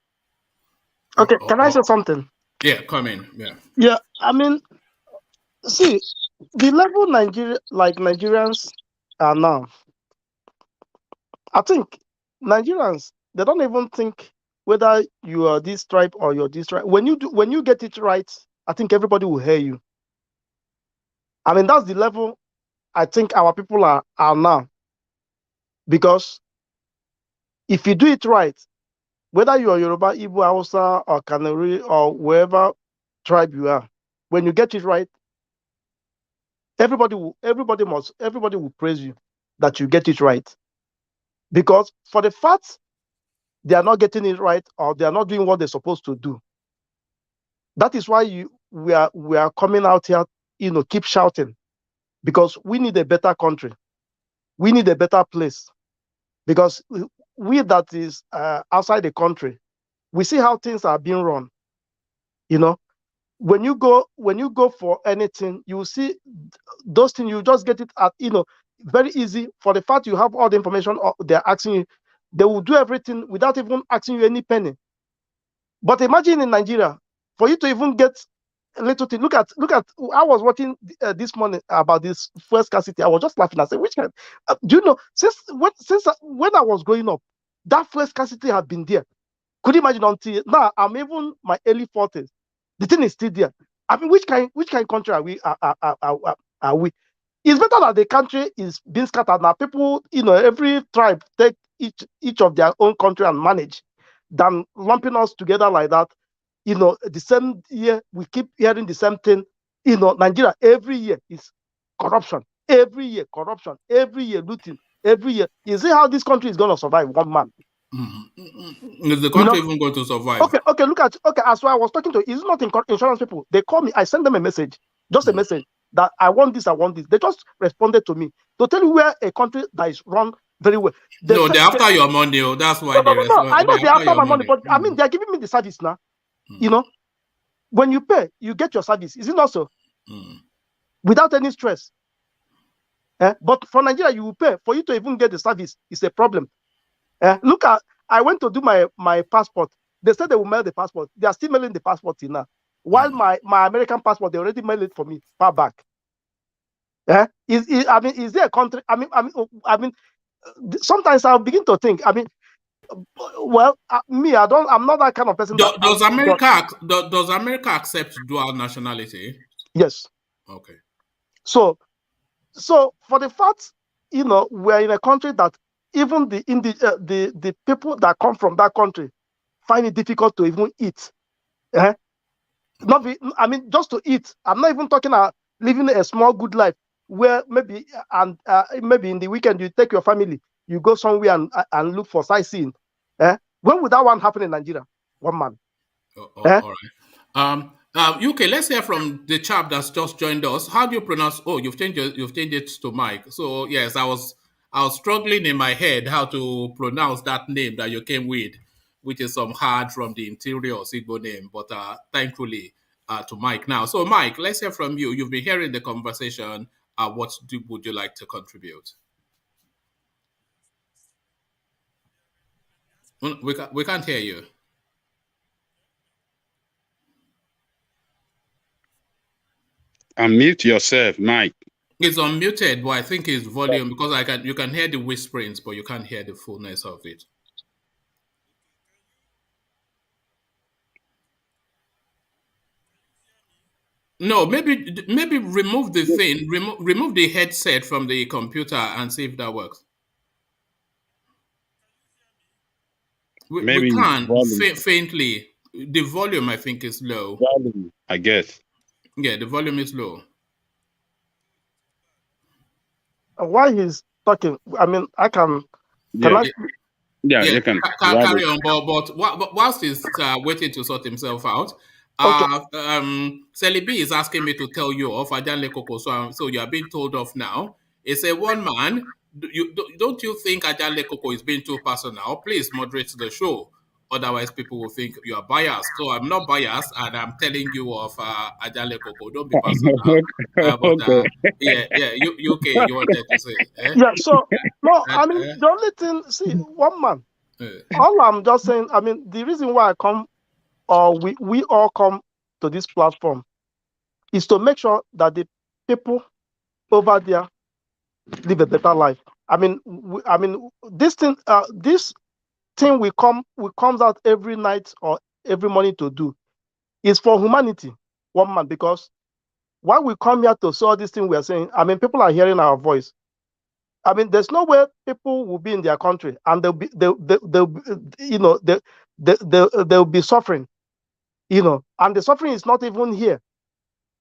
Okay, can I say something? Yeah, come in. Yeah, I mean, see, the level Nigerians are now, I think Nigerians, they don't even think whether you are this tribe or you're this tribe. When you get it right, I think everybody will hear you. I mean, that's the level I think our people are now. Because if you do it right, whether you are Yoruba, Igbo, Hausa, or Kanuri, or wherever tribe you are, when you get it right, everybody will praise you that you get it right. Because for the fact they are not getting it right or they are not doing what they're supposed to do, that is why we are coming out here, keep shouting, because we need a better country, we need a better place. Because we that is outside the country, we see how things are being run. When you go for anything, you see those things. You just get it at very easy. For the fact you have all the information they're asking you, they will do everything without even asking you any penny. But imagine in Nigeria, for you to even get a little thing. Look at. I was watching this morning about this fuel scarcity. I was just laughing. I said, "Which kind? Do you know? Since when I was growing up, that fuel scarcity had been there. Could you imagine until now? I'm even my early 40s. The thing is still there. I mean, which kind country are we? Are we? It's better that the country is being scattered now. People, every tribe take each of their own country and manage, than lumping us together like that. The same year we keep hearing the same thing. Nigeria every year is corruption. Every year corruption. Every year looting. Every year. You see how this country is going to survive one man? Is the country even going to survive? Okay. Look at. As I was talking to, it's not insurance people. They call me. I send them a message, just a message that I want this. They just responded to me. to tell you where a country that is run very well. No, they're after your money. Oh, that's why no. I know they're after my money, but I mean, they're giving me the service now. You know, when you pay, you get your service. Is it not so? Without any stress. But for Nigeria, you will pay. For you to even get the service is a problem. Look at, I went to do my passport. They said they will mail the passport. They are still mailing the passport till now. While my American passport, they already mailed it for me far back. Is there a country? I mean, sometimes I'll begin to think. I mean, well, I'm not that kind of person. Does America accept dual nationality? Yes. Okay. So for the fact, we're in a country that even the people that come from that country find it difficult to even eat. Just to eat. I'm not even talking about living a small good life where maybe in the weekend you take your family, you go somewhere and look for sightseeing. When would that one happen in Nigeria? One man. All right. UK, let's hear from the chap that's just joined us. How do you pronounce? Oh, you've changed it to Mike. So yes, I was struggling in my head how to pronounce that name that you came with, which is some hard from the interior Igbo name, but thankfully to Mike now. So Mike, let's hear from you. You've been hearing the conversation. What would you like to contribute? We can't hear you. Unmute yourself, Mike. It's unmuted, but I think it's volume because you can hear the whisperings, but you can't hear the fullness of it. No, maybe remove the thing, remove the headset from the computer and see if that works. We can faintly. The volume, I think, is low. Volume, I guess. Yeah, the volume is low. While he's talking, I mean, I can. Yeah, you can carry on. But whilst he's waiting to sort himself out, Celibi is asking me to tell you of Ajanle Koko, so you are being told off now. It's a one man. Don't you think Ajanle Koko is being too personal? Please moderate the show. Otherwise, people will think you are biased. So I'm not biased, and I'm telling you of Ajanle Koko. Don't be personal. UK, you wanted to say? Yeah. So no, I mean the only thing. See, one man. All I'm just saying. I mean, the reason why I come, or we all come to this platform, is to make sure that the people over there live a better life. I mean, this thing we comes out every night or every morning to do is for humanity, one man. Because why we come here to say all these things we are saying, I mean, people are hearing our voice. I mean, there's no way people will be in their country and they'll be suffering, and the suffering is not even here.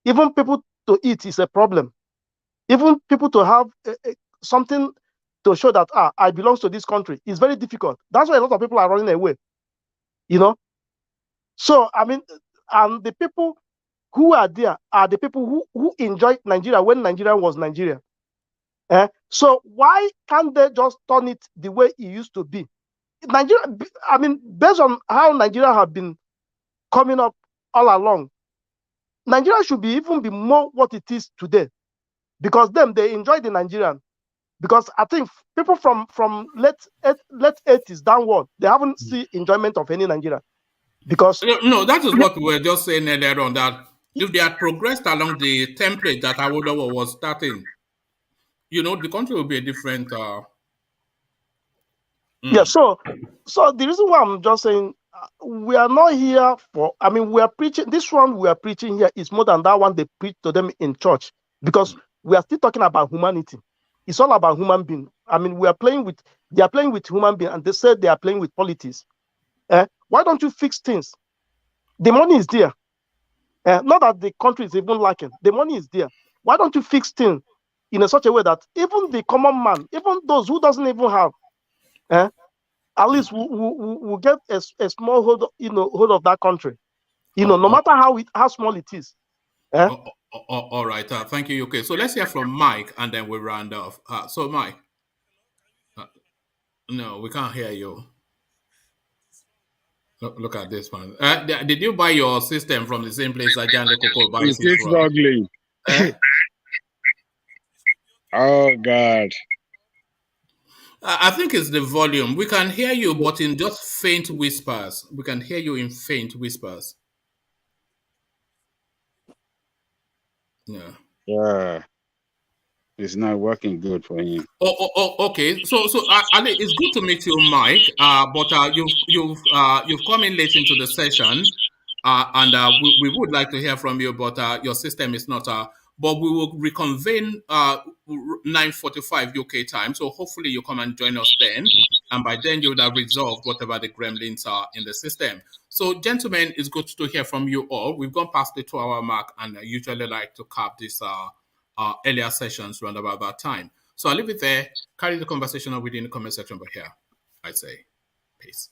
Even people to eat is a problem. Even people to have something to show that I belong to this country is very difficult. That's why a lot of people are running away. So I mean, and the people who are there are the people who enjoyed Nigeria when Nigeria was Nigeria. So why can't they just turn it the way it used to be? Nigeria, I mean, based on how Nigeria have been coming up all along, Nigeria should even be more what it is today, because they enjoy the Nigerian. Because I think people from late 80s downward, they haven't seen enjoyment of any Nigeria. Because no, that is what we were just saying earlier on, that if they had progressed along the template that Awolowo was starting, the country will be a different. Yeah. So the reason why I'm just saying we are not here for. I mean, we are preaching. This one we are preaching here is more than that one they preach to them in church, because we are still talking about humanity. It's all about human being. I mean, they are playing with human being, and they said they are playing with politics. Why don't you fix things? The money is there. Not that the country is even lacking. The money is there. Why don't you fix things in such a way that even the common man, even those who doesn't even have, at least we'll get a small hold of that country. No matter how small it is. All All right. Thank you, UK. So let's hear from Mike, and then we round off. So Mike, no, we can't hear you. Look at this one. Did you buy your system from the same place that Jan Coco buys It his is from? struggling. Oh God. I think it's the volume. We can hear you, but in just faint whispers. We can hear you in faint whispers. Yeah. Yeah. It's not working good for him. Okay. So, Ali, it's good to meet you, Mike. But you've come in late into the session, and we would like to hear from you. But your system is not. But we will reconvene 9:45 UK time. So hopefully you come and join us then, and by then you would have resolved whatever the gremlins are in the system. So, gentlemen, it's good to hear from you all. We've gone past the 2-hour mark, and I usually like to cap this. Earlier sessions around about that time. So I'll leave it there. Carry the conversation on within the comment section, but here I say peace.